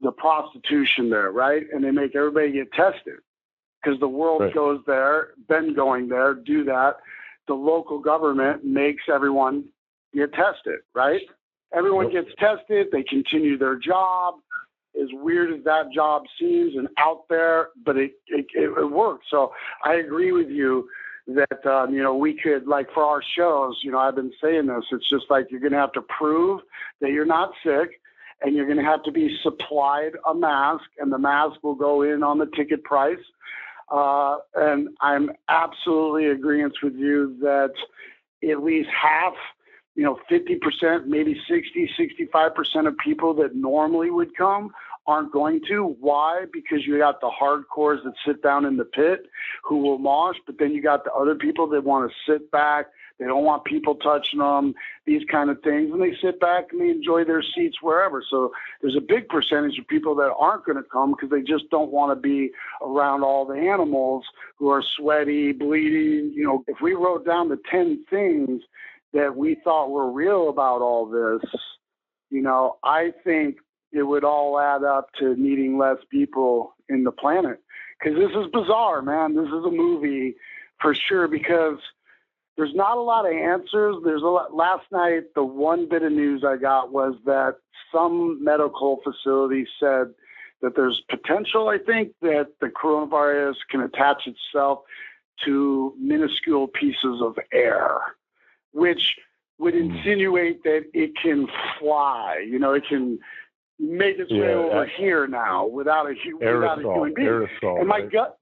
the prostitution there, right? And they make everybody get tested because the world goes there, been going there, do that. The local government makes everyone get tested, right? Everyone gets tested. They continue their job. As weird as that job seems and out there, but it works. So I agree with you that, we could, like, for our shows, I've been saying this, it's just like you're going to have to prove that you're not sick, and you're going to have to be supplied a mask, and the mask will go in on the ticket price. And I'm absolutely agreeing with you that at least half, 50%, maybe 60, 65% of people that normally would come aren't going to. Why? Because you got the hardcores that sit down in the pit who will mosh, but then you got the other people that want to sit back. They don't want people touching them, these kind of things. And they sit back and they enjoy their seats wherever. So there's a big percentage of people that aren't going to come because they just don't want to be around all the animals who are sweaty, bleeding. If we wrote down the 10 things that we thought were real about all this, I think it would all add up to needing less people in the planet. because this is bizarre, man. This is a movie for sure, because there's not a lot of answers. Last night, the one bit of news I got was that some medical facility said that there's potential, I think, that the coronavirus can attach itself to minuscule pieces of air, which would insinuate that it can fly. It can make its way over here now without a human being. Aerosol, and my gut,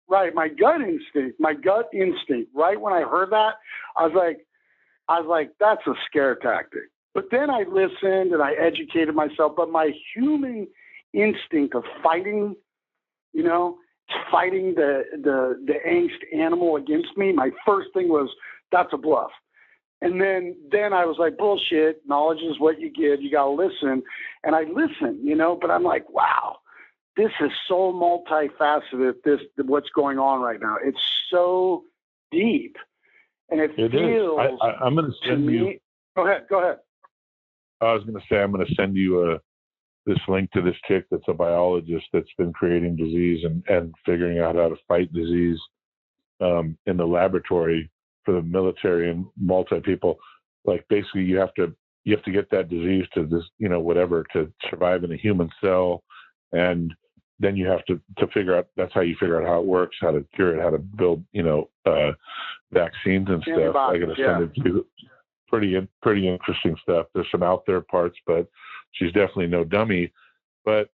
right, my gut instinct, right when I heard that, I was like, that's a scare tactic. But then I listened and I educated myself. But my human instinct of fighting, fighting the angst animal against me, my first thing was, that's a bluff. And then I was like, bullshit, knowledge is what you get. You got to listen. And I listened, but I'm like, wow, this is so multifaceted, what's going on right now. It's so deep. And it feels is. I'm going to send you. Go ahead. I was going to say, I'm going to send you this link to this chick that's a biologist that's been creating disease and figuring out how to fight disease in the laboratory for the military and multi-people. Like, basically you have to get that disease to this, whatever, to survive in a human cell. And then you have to figure out, that's how you figure out how it works, how to cure it, how to build, vaccines and stuff. I'm going to send it to you. Pretty interesting stuff. There's some out there parts, but she's definitely no dummy. But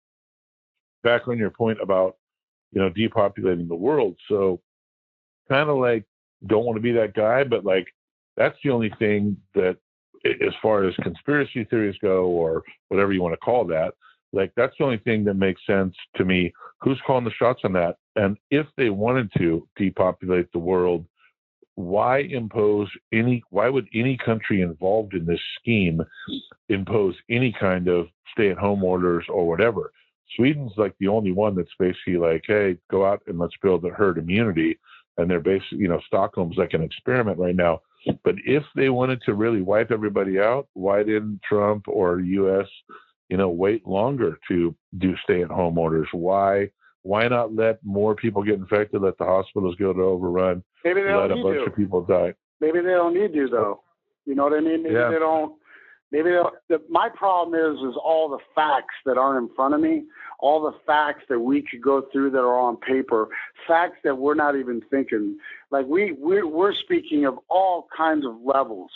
back on your point about, depopulating the world. So kind of like, don't want to be that guy, but like, that's the only thing that, as far as conspiracy theories go, or whatever you want to call that, like, that's the only thing that makes sense to me. Who's calling the shots on that? And if they wanted to depopulate the world, why would any country involved in this scheme impose any kind of stay-at-home orders or whatever? Sweden's like the only one that's basically like, hey, go out and let's build a herd immunity. And they're basically, Stockholm's like an experiment right now. But if they wanted to really wipe everybody out, why didn't Trump or U.S., wait longer to do stay-at-home orders? Why not let more people get infected, let the hospitals go to overrun, Maybe they let don't a bunch of people die? Maybe they don't need to, though. You know what I mean? Maybe they don't. Maybe they don't. My problem is all the facts that aren't in front of me, all the facts that we could go through that are on paper, facts that we're not even thinking. Like we're speaking of all kinds of levels.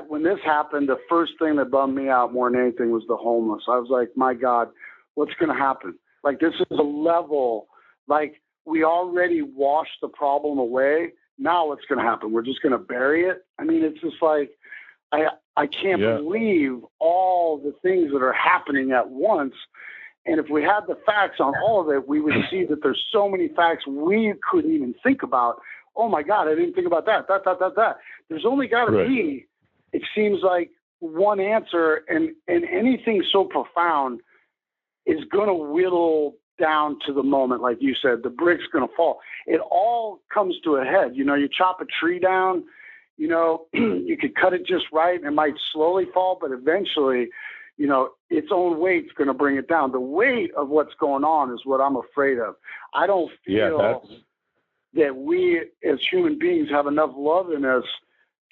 When this happened, the first thing that bummed me out more than anything was the homeless. I was like, my God, what's going to happen? Like, this is a level, like, we already washed the problem away. Now what's going to happen? We're just going to bury it? I mean, it's just like, I can't believe all the things that are happening at once. And if we had the facts on all of it, we would see that there's so many facts we couldn't even think about. Oh my God, I didn't think about that. There's only got to be, it seems like, one answer, and anything so profound is going to whittle down to the moment. Like you said, the brick's going to fall. It all comes to a head. You chop a tree down, you could cut it just right and it might slowly fall, but eventually, its own weight's going to bring it down. The weight of what's going on is what I'm afraid of. I don't feel that we as human beings have enough love in us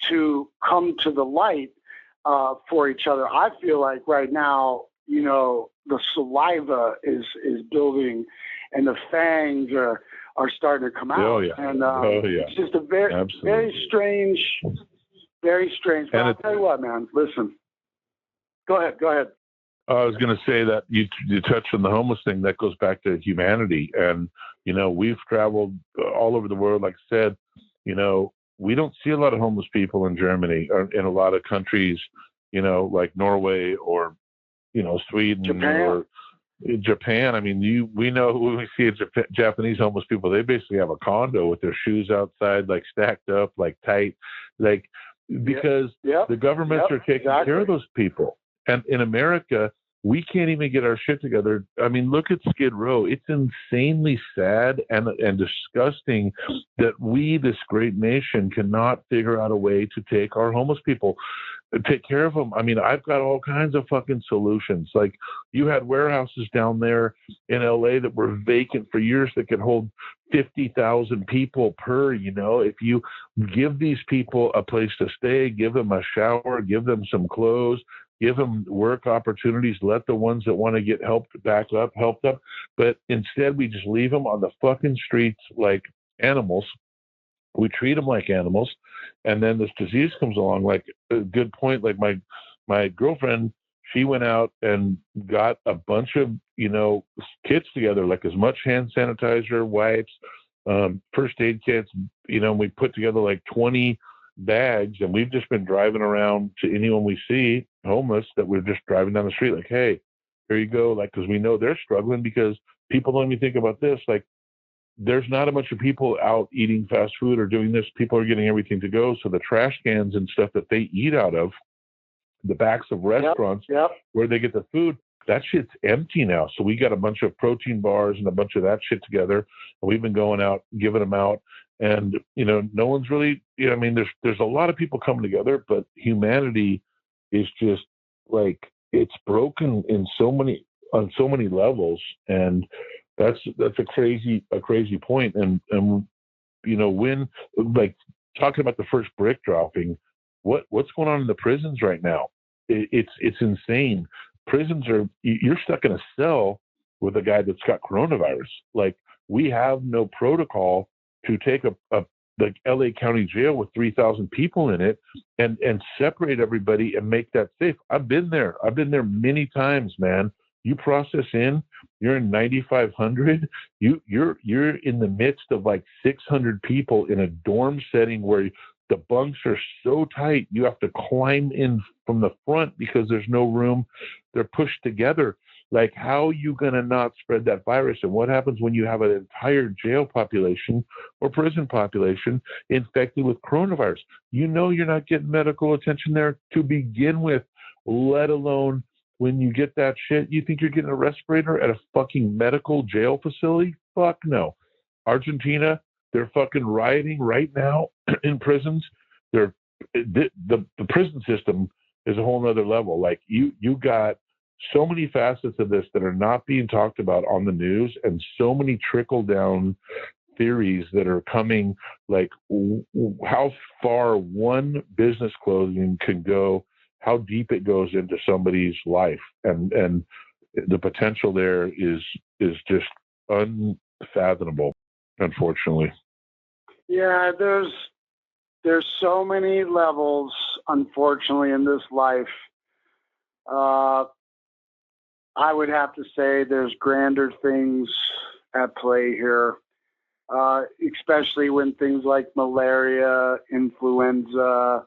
to come to the light for each other. I feel like right now, the saliva is building and the fangs are starting to come out. Oh, yeah. And it's just a very strange. But I'll tell you what, man, listen. Go ahead. I was going to say that you touched on the homeless thing. That goes back to humanity. And, we've traveled all over the world. Like I said, we don't see a lot of homeless people in Germany or in a lot of countries, like Norway or, Sweden or Japan. I mean, we know when we see Japanese homeless people, they basically have a condo with their shoes outside, like stacked up, like tight, like, because the governments are taking care of those people. And in America, we can't even get our shit together. I mean, look at Skid Row. It's insanely sad and disgusting that we, this great nation, cannot figure out a way to take our homeless people. take care of them. I mean, I've got all kinds of fucking solutions. Like, you had warehouses down there in LA that were vacant for years that could hold 50,000 people per, if you give these people a place to stay, give them a shower, give them some clothes, give them work opportunities, let the ones that want to get helped back up, helped up. But instead, we just leave them on the fucking streets like animals. We treat them like animals. And then this disease comes along. Like, a good point, like my girlfriend, she went out and got a bunch of, kits together, like as much hand sanitizer, wipes, first aid kits, we put together like 20 bags, and we've just been driving around to anyone we see homeless that we're just driving down the street, like, hey, here you go. Like, because we know they're struggling, because people don't even think about this. Like, there's not a bunch of people out eating fast food or doing this. People are getting everything to go. So the trash cans and stuff that they eat out of, the backs of restaurants where they get the food, that shit's empty now. So we got a bunch of protein bars and a bunch of that shit together. And we've been going out, giving them out. And, no one's really, there's a lot of people coming together, but humanity is just like, it's broken on so many levels. And that's a crazy point. And when, like, talking about the first brick dropping, what's going on in the prisons right now? It's insane. Prisons you're stuck in a cell with a guy that's got coronavirus. Like, we have no protocol to take the LA County jail with 3,000 people in it and separate everybody and make that safe. I've been there many times, man. You process in, you're in 9,500. You're in the midst of like 600 people in a dorm setting where the bunks are so tight, you have to climb in from the front because there's no room. They're pushed together. Like, how are you going to not spread that virus? And what happens when you have an entire jail population or prison population infected with coronavirus? You're not getting medical attention there to begin with, let alone when you get that shit. You think you're getting a respirator at a fucking medical jail facility? Fuck no. Argentina, they're fucking rioting right now in prisons. The prison system is a whole nother level. Like, you got so many facets of this that are not being talked about on the news, and so many trickle down theories that are coming, like how far one business closing can go, how deep it goes into somebody's life, and the potential there is just unfathomable, unfortunately. Yeah, there's so many levels, unfortunately, in this life. I would have to say there's grander things at play here, especially when things like malaria, influenza,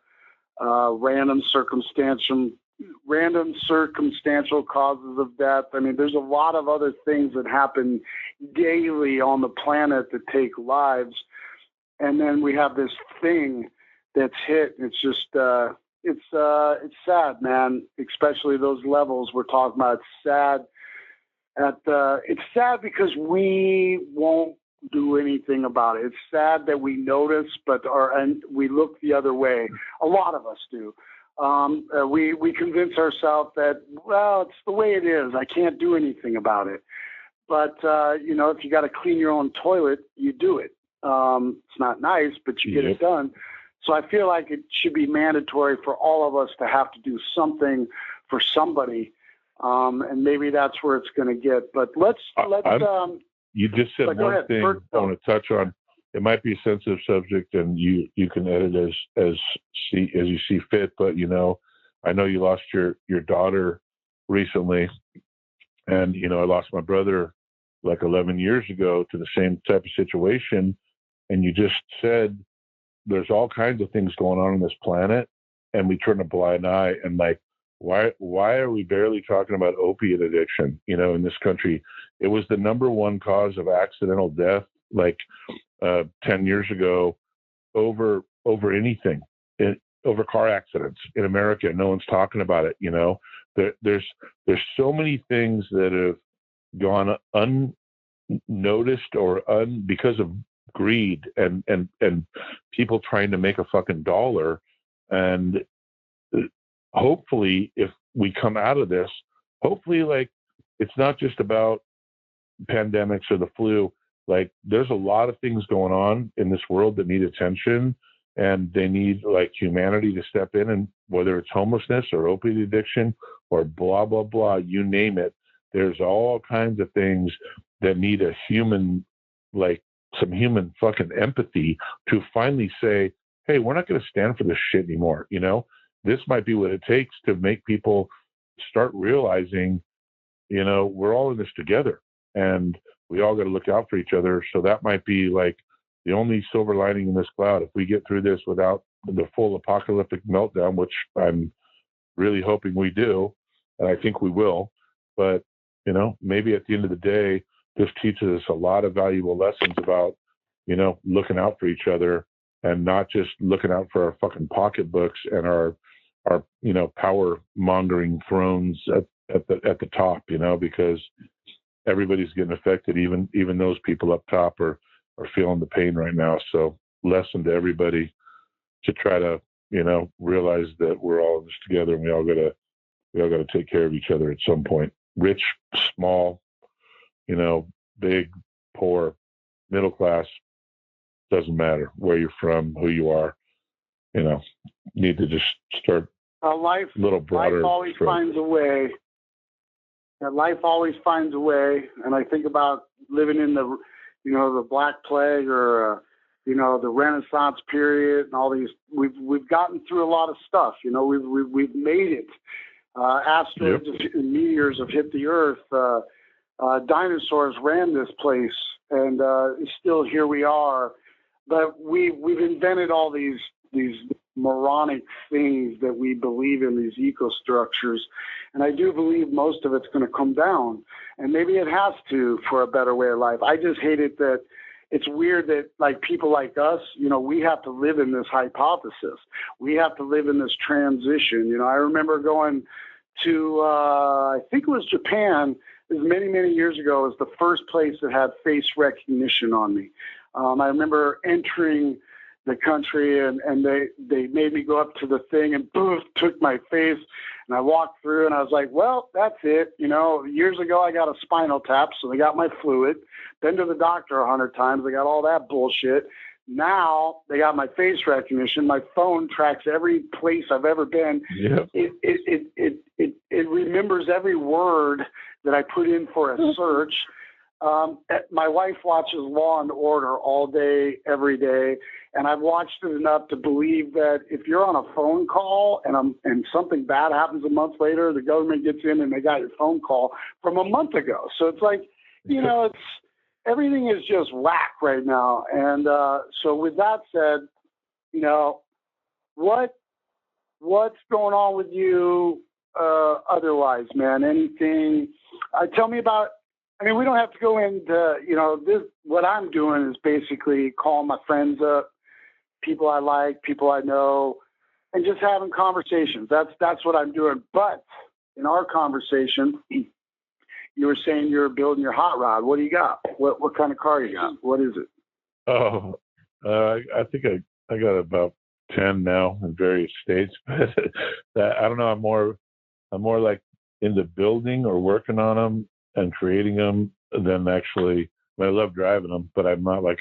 random circumstantial causes of death. I mean, there's a lot of other things that happen daily on the planet that take lives. And then we have this thing that's hit. It's just, it's sad, man, especially those levels we're talking about. It's sad. It's sad because we won't do anything about it. It's sad that we notice, and we look the other way. A lot of us do. We convince ourselves that, well, it's the way it is. I can't do anything about it. But, if you got to clean your own toilet, you do it. It's not nice, but you get it done. So I feel like it should be mandatory for all of us to have to do something for somebody. And maybe that's where it's going to get. But let's. You just said one thing I want to touch on. It might be a sensitive subject, and you can edit as you see fit. But I know you lost your daughter recently, and I lost my brother like 11 years ago to the same type of situation. And you just said there's all kinds of things going on this planet, and we turn a blind eye. And like, why are we barely talking about opiate addiction? In this country, it was the number one cause of accidental death, like 10 years ago, over anything, over car accidents in America. No one's talking about it. There's so many things that have gone unnoticed or because of greed and people trying to make a fucking dollar. And hopefully if we come out of this, hopefully like it's not just about pandemics or the flu. Like there's a lot of things going on in this world that need attention, and they need like humanity to step in, and whether it's homelessness or opiate addiction or blah blah blah, you name it, there's all kinds of things that need a human, like some human fucking empathy to finally say, hey, we're not going to stand for this shit anymore. You know, this might be what it takes to make people start realizing, you know, we're all in this together and we all got to look out for each other. So that might be like the only silver lining in this cloud. If we get through this without the full apocalyptic meltdown, which I'm really hoping we do, and I think we will, but, you know, maybe at the end of the day, this teaches us a lot of valuable lessons about, you know, looking out for each other and not just looking out for our fucking pocketbooks and our you know, power mongering thrones at the top, you know, because everybody's getting affected. Even those people up top are feeling the pain right now. So lesson to everybody to try to, you know, realize that we're all in this together, and we all gotta take care of each other at some point. Rich, small, you know, big, poor, middle class, doesn't matter where you're from, who you are. You know, need to just start life, a little broader. Life always finds a way. Life always finds a way. And I think about living in the, you know, the Black Plague or, you know, the Renaissance period and all these. We've gotten through a lot of stuff. You know, we've made it. Asteroids and meteors have hit the Earth. Dinosaurs ran this place, and still here we are. But we've invented all these moronic things that we believe in, these ecostructures. And I do believe most of it's going to come down. And maybe it has to for a better way of life. I just hate it that it's weird that like people like us, you know, we have to live in this hypothesis. We have to live in this transition. You know, I remember going to, I think it was Japan, this many, many years ago. It was the first place that had face recognition on me. I remember entering the country and they made me go up to the thing and boom, took my face, and I walked through and I was like, well, that's it. You know, years ago I got a spinal tap, so they got my fluid. Been to the doctor 100 times. They got all that bullshit. Now they got my face recognition. My phone tracks every place I've ever been. Yeah. It remembers every word that I put in for a search. My wife watches Law and Order all day, every day, and I've watched it enough to believe that if you're on a phone call and something bad happens a month later, the government gets in and they got your phone call from a month ago. So it's like, you know, everything is just whack right now. And so with that said, you know, what's going on with you otherwise, man? Anything? Tell me about. I mean, we don't have to go into, you know, this. What I'm doing is basically calling my friends up, people I like, people I know, and just having conversations. That's what I'm doing. But in our conversation, you were saying you're building your hot rod. What do you got? What kind of car you got? What is it? Oh, I think I got about 10 now in various states. But I don't know. I'm more like into building or working on them and creating them than actually. I love driving them, but I'm not like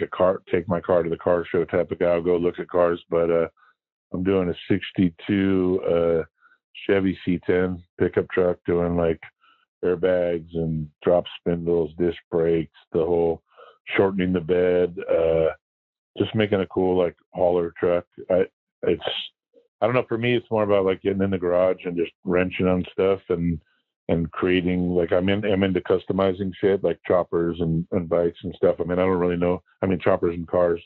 take my car to the car show type of guy. I'll go look at cars, but I'm doing a 62 Chevy C10 pickup truck, doing like airbags and drop spindles, disc brakes, the whole shortening the bed, just making a cool like hauler truck. I don't know. For me, it's more about like getting in the garage and just wrenching on stuff and creating, like I'm into customizing shit like choppers and bikes and stuff. I mean, I don't really know. I mean, choppers and cars,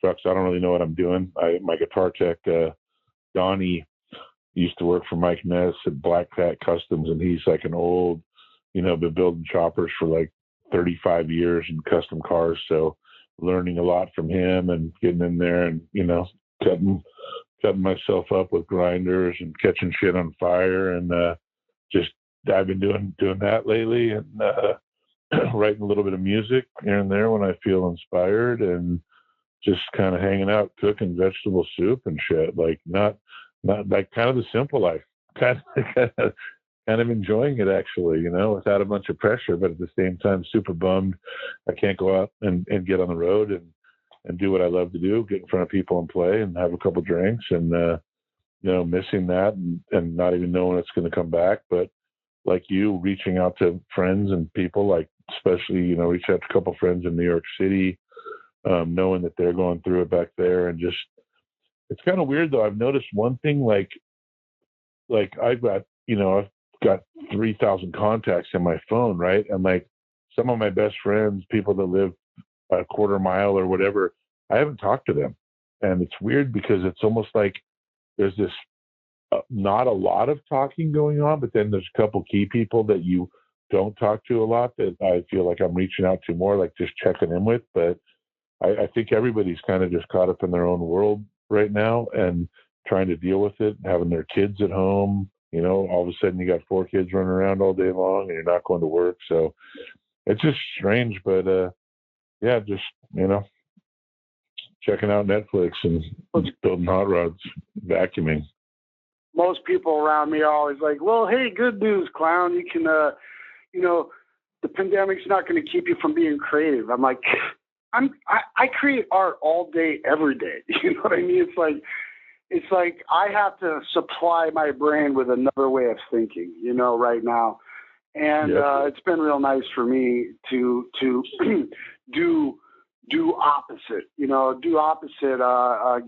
trucks. I don't really know what I'm doing. My guitar tech, Donnie, used to work for Mike Ness at Black Cat Customs, and he's like an old, you know, been building choppers for like 35 years and custom cars. So learning a lot from him and getting in there and, you know, cutting myself up with grinders and catching shit on fire, and just I've been doing that lately, and writing a little bit of music here and there when I feel inspired, and just kind of hanging out, cooking vegetable soup and shit. Like not like kind of the simple life. kind of, kind of enjoying it actually, without a bunch of pressure, but at the same time, super bummed I can't go out and get on the road and do what I love to do, get in front of people and play and have a couple drinks and, missing that and not even knowing it's going to come back. But like you, reaching out to friends and people, like especially, reach out to a couple friends in New York City, knowing that they're going through it back there. And just, it's kind of weird though. I've noticed one thing, like I've got 3,000 contacts in my phone, right? And like some of my best friends, people that live a quarter mile or whatever, I haven't talked to them. And it's weird because it's almost like there's this not a lot of talking going on, but then there's a couple key people that you don't talk to a lot that I feel like I'm reaching out to more, like just checking in with. But I think everybody's kind of just caught up in their own world right now and trying to deal with it, having their kids at home. All of a sudden you got 4 kids running around all day long and you're not going to work. So it's just strange, but just, checking out Netflix and building hot rods, vacuuming. Most people around me are always like, well, hey, good news, Clown. You can, the pandemic's not going to keep you from being creative. I'm like, I create art all day, every day. You know what I mean? It's like I have to supply my brain with another way of thinking, right now. And it's been real nice for me to do opposite,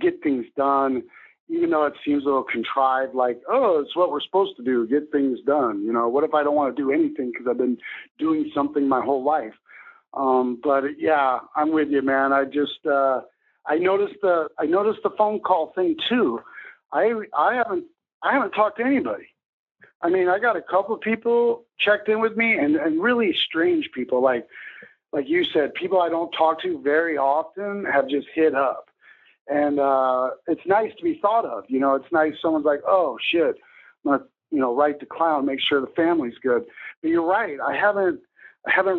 get things done, even though it seems a little contrived, like, oh, it's what we're supposed to do, get things done. What if I don't want to do anything because I've been doing something my whole life? But yeah, I'm with you, man. I just, I noticed the phone call thing too. I haven't talked to anybody. I mean, I got a couple of people checked in with me and really strange people, like you said, people I don't talk to very often have just hit up. And it's nice to be thought of. It's nice someone's like, oh, shit, I'm going to, write to Clown, make sure the family's good. But you're right. I haven't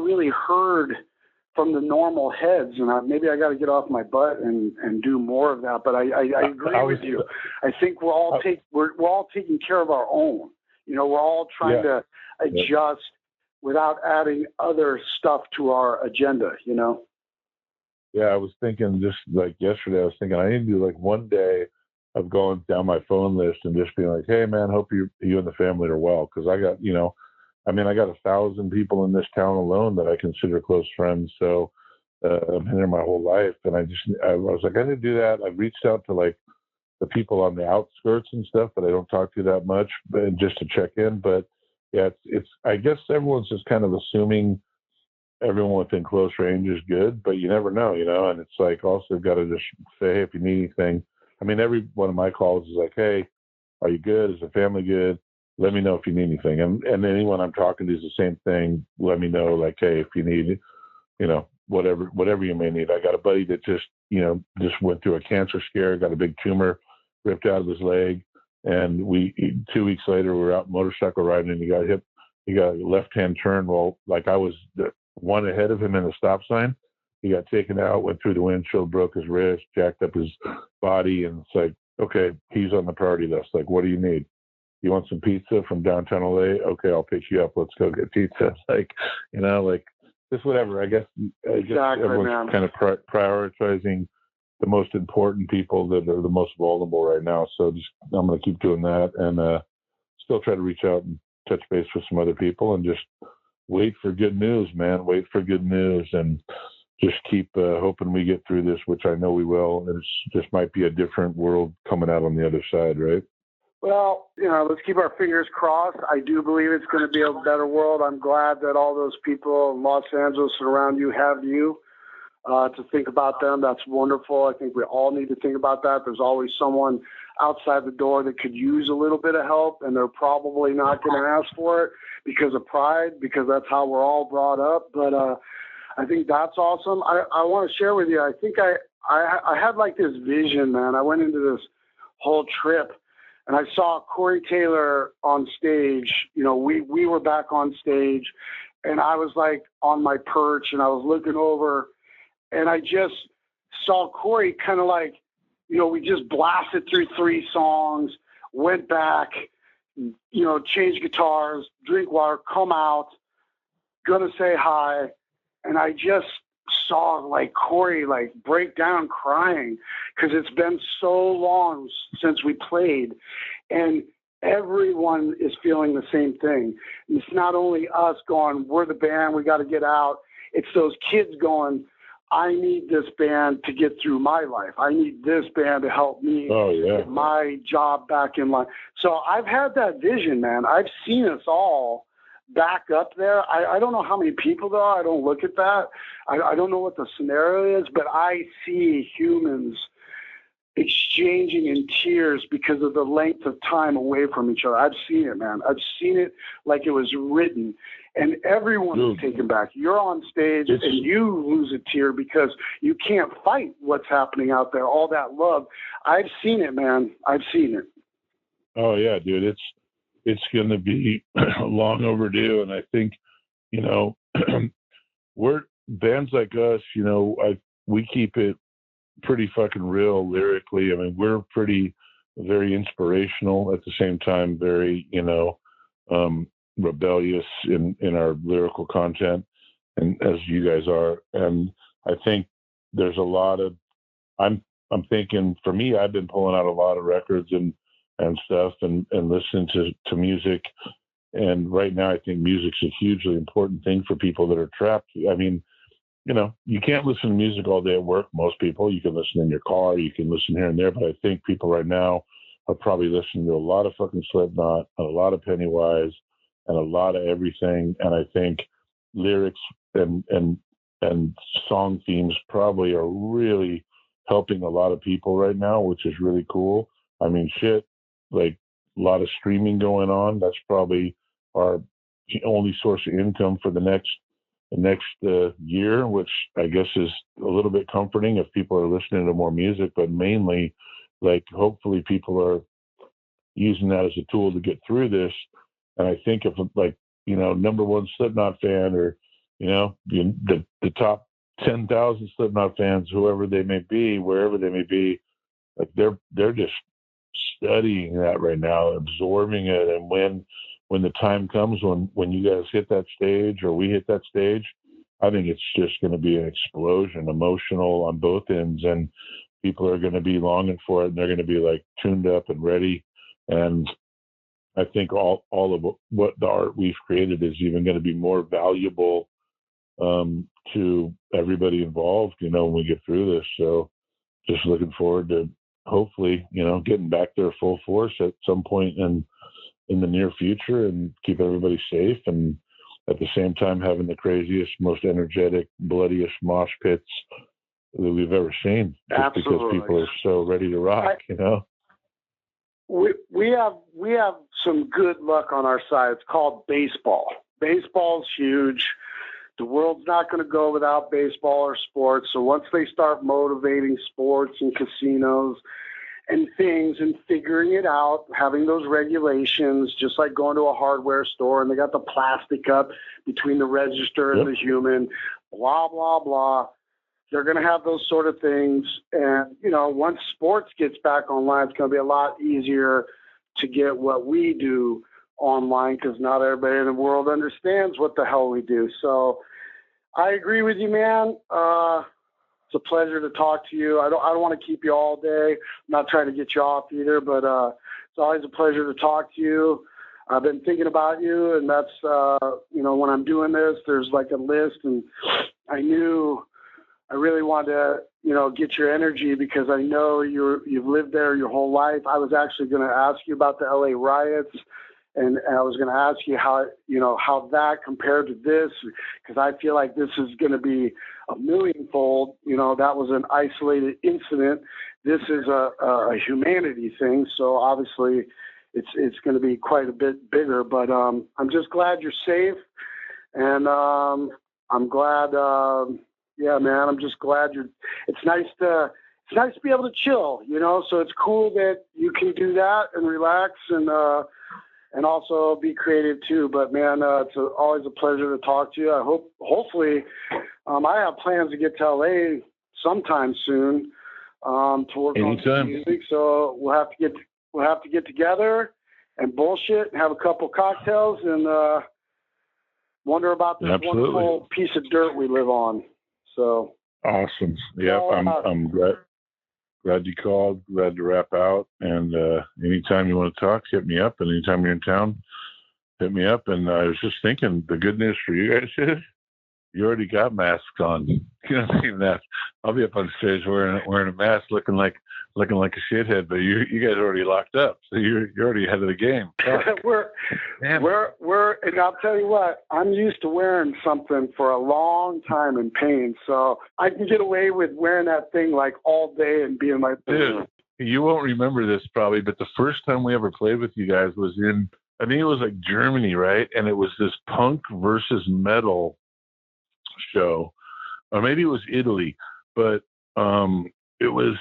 really heard from the normal heads, and maybe I got to get off my butt and do more of that. But I agree with you. I think we're all taking care of our own. We're all trying to adjust without adding other stuff to our agenda, Yeah, I was thinking just like yesterday, I was thinking I need to do like one day of going down my phone list and just being like, hey, man, hope you and the family are well. Because I got, I got 1,000 people in this town alone that I consider close friends. So I've been there my whole life. And I was like, I need to do that. I've reached out to like the people on the outskirts and stuff that I don't talk to that much, but just to check in. But yeah, it's I guess everyone's just kind of assuming everyone within close range is good, but you never know, and it's like also got to just say, hey, if you need anything. I mean, every one of my calls is like, hey, are you good? Is the family good? Let me know if you need anything. And anyone I'm talking to is the same thing. Let me know, like, hey, if you need, whatever you may need. I got a buddy that just went through a cancer scare, got a big tumor ripped out of his leg. And 2 weeks later, we were out motorcycle riding and he got hit. He got a left-hand turn. Well, like I was the one ahead of him in the stop sign. He got taken out, went through the windshield, broke his wrist, jacked up his body. And it's like, okay, he's on the priority list. Like, what do you need? You want some pizza from downtown LA? Okay, I'll pick you up. Let's go get pizza. Like, just whatever. I guess everyone's kind of prioritizing the most important people that are the most vulnerable right now. So I'm going to keep doing that and still try to reach out and touch base with some other people and just wait for good news, man. Wait for good news and just keep hoping we get through this, which I know we will. And it's just might be a different world coming out on the other side, right? Well, let's keep our fingers crossed. I do believe it's going to be a better world. I'm glad that all those people in Los Angeles and around you have you to think about them. That's wonderful. I think we all need to think about that. There's always someone outside the door that could use a little bit of help, and they're probably not going to ask for it because of pride, because that's how we're all brought up. But I think that's awesome. I want to share with you, I think I had like this vision, man. I went into this whole trip, and I saw Corey Taylor on stage. We were back on stage, and I was like on my perch, and I was looking over, and I just saw Corey kind of like, we just blasted through 3 songs, went back, change guitars, drink water, come out, gonna say hi. And I just saw like Corey like break down crying because it's been so long since we played, and everyone is feeling the same thing. And it's not only us going, we're the band, we got to get out. It's those kids going, I need this band to get through my life. I need this band to help me get my job back in line. So I've had that vision, man. I've seen us all back up there. I don't know how many people there are. I don't look at that. I don't know what the scenario is, but I see humans exchanging in tears because of the length of time away from each other. I've seen it, man. I've seen it like it was written, and everyone is taken back. You're on stage and you lose a tear because you can't fight what's happening out there, all that love. I've seen it, man. I've seen it. Oh yeah, dude. It's going to be long overdue. And I think, we're bands like us, we keep it pretty fucking real lyrically. I mean, we're very inspirational at the same time, very, rebellious in our lyrical content, and as you guys are. And I think there's a lot of, I'm thinking for me, I've been pulling out a lot of records and stuff and listening to music. And right now I think music's a hugely important thing for people that are trapped. I mean, you can't listen to music all day at work. Most people, you can listen in your car, you can listen here and there, but I think people right now are probably listening to a lot of fucking Slipknot, a lot of Pennywise, and a lot of everything. And I think lyrics and song themes probably are really helping a lot of people right now, which is really cool. I mean, shit, like a lot of streaming going on. That's probably our only source of income for the next year, which I guess is a little bit comforting if people are listening to more music, but mainly like hopefully people are using that as a tool to get through this. And I think if like, number one Slipknot fan, or, the top 10,000 Slipknot fans, whoever they may be, wherever they may be, like they're just studying that right now, absorbing it. And when the time comes when you guys hit that stage or we hit that stage, I think it's just going to be an explosion, emotional on both ends, and people are going to be longing for it, and they're going to be like tuned up and ready. And I think all of what the art we've created is even going to be more valuable to everybody involved, when we get through this. So just looking forward to hopefully, getting back there full force at some point in the near future and keep everybody safe. And at the same time, having the craziest, most energetic, bloodiest mosh pits that we've ever seen. Just Absolutely. Because people are so ready to rock, We have some good luck on our side. It's called baseball. Baseball's huge. The world's not going to go without baseball or sports. So once they start motivating sports and casinos and things and figuring it out, having those regulations, just like going to a hardware store and they got the plastic up between the register and the human, blah, blah, blah. They're going to have those sort of things. And, once sports gets back online, it's going to be a lot easier to get what we do online because not everybody in the world understands what the hell we do. So I agree with you, man. It's a pleasure to talk to you. I don't want to keep you all day. I'm not trying to get you off either, but it's always a pleasure to talk to you. I've been thinking about you, and that's, when I'm doing this, there's like a list, and I knew I really wanted to, get your energy because I know you've lived there your whole life. I was actually going to ask you about the LA riots, and I was going to ask you how that compared to this, because I feel like this is going to be a millionfold. That was an isolated incident. This is a humanity thing. So obviously it's going to be quite a bit bigger, but I'm just glad you're safe. And I'm glad, man, I'm just glad it's nice to be able to chill, so it's cool that you can do that and relax and also be creative too. But man, it's always a pleasure to talk to you. Hopefully, I have plans to get to LA sometime soon to work on some music. So we'll have to get together and bullshit, and have a couple cocktails, and wonder about this wonderful piece of dirt we live on. So awesome. Yeah, I'm glad you called. Glad to wrap out. And anytime you want to talk, hit me up. And anytime you're in town, hit me up. And I was just thinking, the good news for you guys is you already got masks on. You don't need masks. I'll be up on stage wearing a mask, looking like a shithead. But you guys are already locked up, so you're already ahead of the game. we're and I'll tell you what, I'm used to wearing something for a long time in pain, so I can get away with wearing that thing like all day and being like, dude, you won't remember this probably, but the first time we ever played with you guys was in, I think it was like Germany, right? And it was this punk versus metal show, or maybe it was Italy, but it was,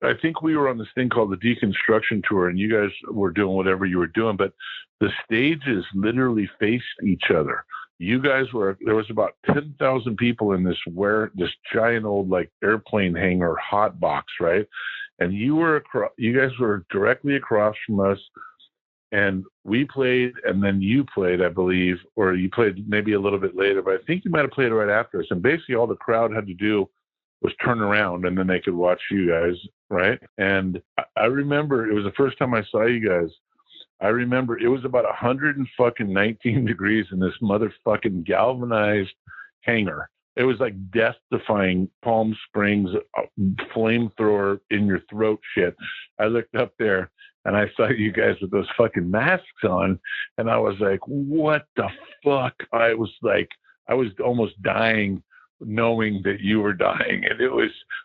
I think we were on this thing called the Deconstruction Tour, and you guys were doing whatever you were doing, but the stages literally faced each other. You guys there was about 10,000 people in this giant old like airplane hangar hot box, right? And you guys were directly across from us, and we played, and then you played, I believe, or you played maybe a little bit later, but I think you might have played right after us. And basically all the crowd had to do was turn around, and then they could watch you guys, right? And I remember it was the first time I saw you guys. I remember it was about 119 degrees in this motherfucking galvanized hangar. It was like death-defying Palm Springs flamethrower in your throat shit. I looked up there, and I saw you guys with those fucking masks on, and I was like, what the fuck? I was almost dying knowing that you were dying. And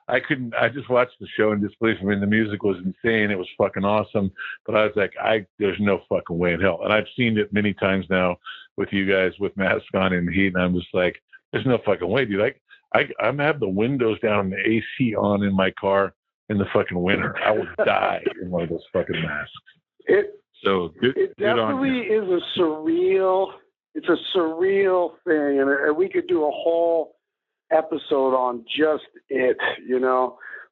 I just watched the show in disbelief. I mean, the music was insane. It was fucking awesome. But I was like, there's no fucking way in hell. And I've seen it many times now with you guys with masks on in the heat, and I'm just like, there's no fucking way, dude. I'm have the windows down and the AC on in my car in the fucking winter. I will die in one of those fucking masks. It definitely is a surreal thing, and we could do a whole episode on just it,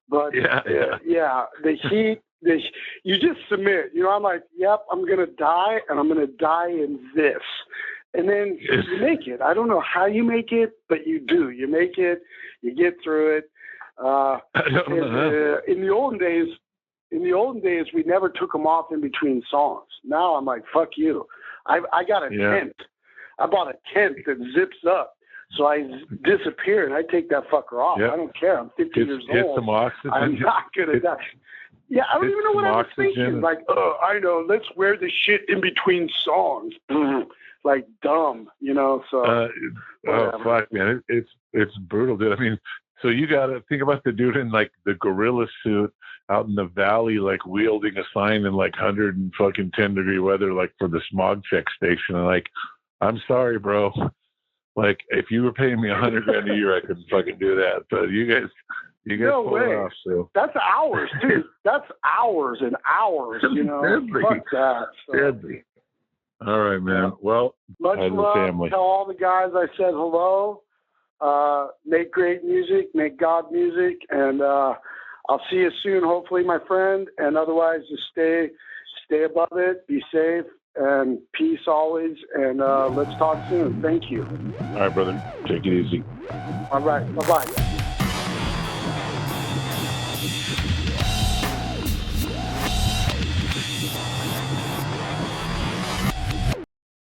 but the heat, you just submit, I'm like, yep, I'm going to die, and I'm going to die in this. And then you make it. I don't know how you make it, but you do. You make it, you get through it. In the olden days, we never took them off in between songs. Now I'm like, fuck you. I got a tent. I bought a tent that zips up. So I disappear and I take that fucker off. Yep. I don't care. I'm 50 years old. Get some oxygen. I'm not going to die. Yeah, I don't even know what I was thinking. Like, I know, let's wear the shit in between songs. Like dumb, so. Fuck, man. It's brutal, dude. I mean, so you got to think about the dude in like the gorilla suit out in the valley, like wielding a sign in like 110-degree weather, like for the smog check station. And like, I'm sorry, bro. Like, if you were paying me $100,000 a year, I couldn't fucking do that. But you guys no pull way. it off. So that's hours, dude. That's hours and hours. Deadly. Fuck that. So. Deadly. All right, man. Well, much love. Family. Tell all the guys I said hello. Make great music. Make God music, and I'll see you soon. Hopefully, my friend. And otherwise, just stay above it. Be safe. And peace always, and let's talk soon. Thank you. All right, brother. Take it easy. All right. Bye-bye.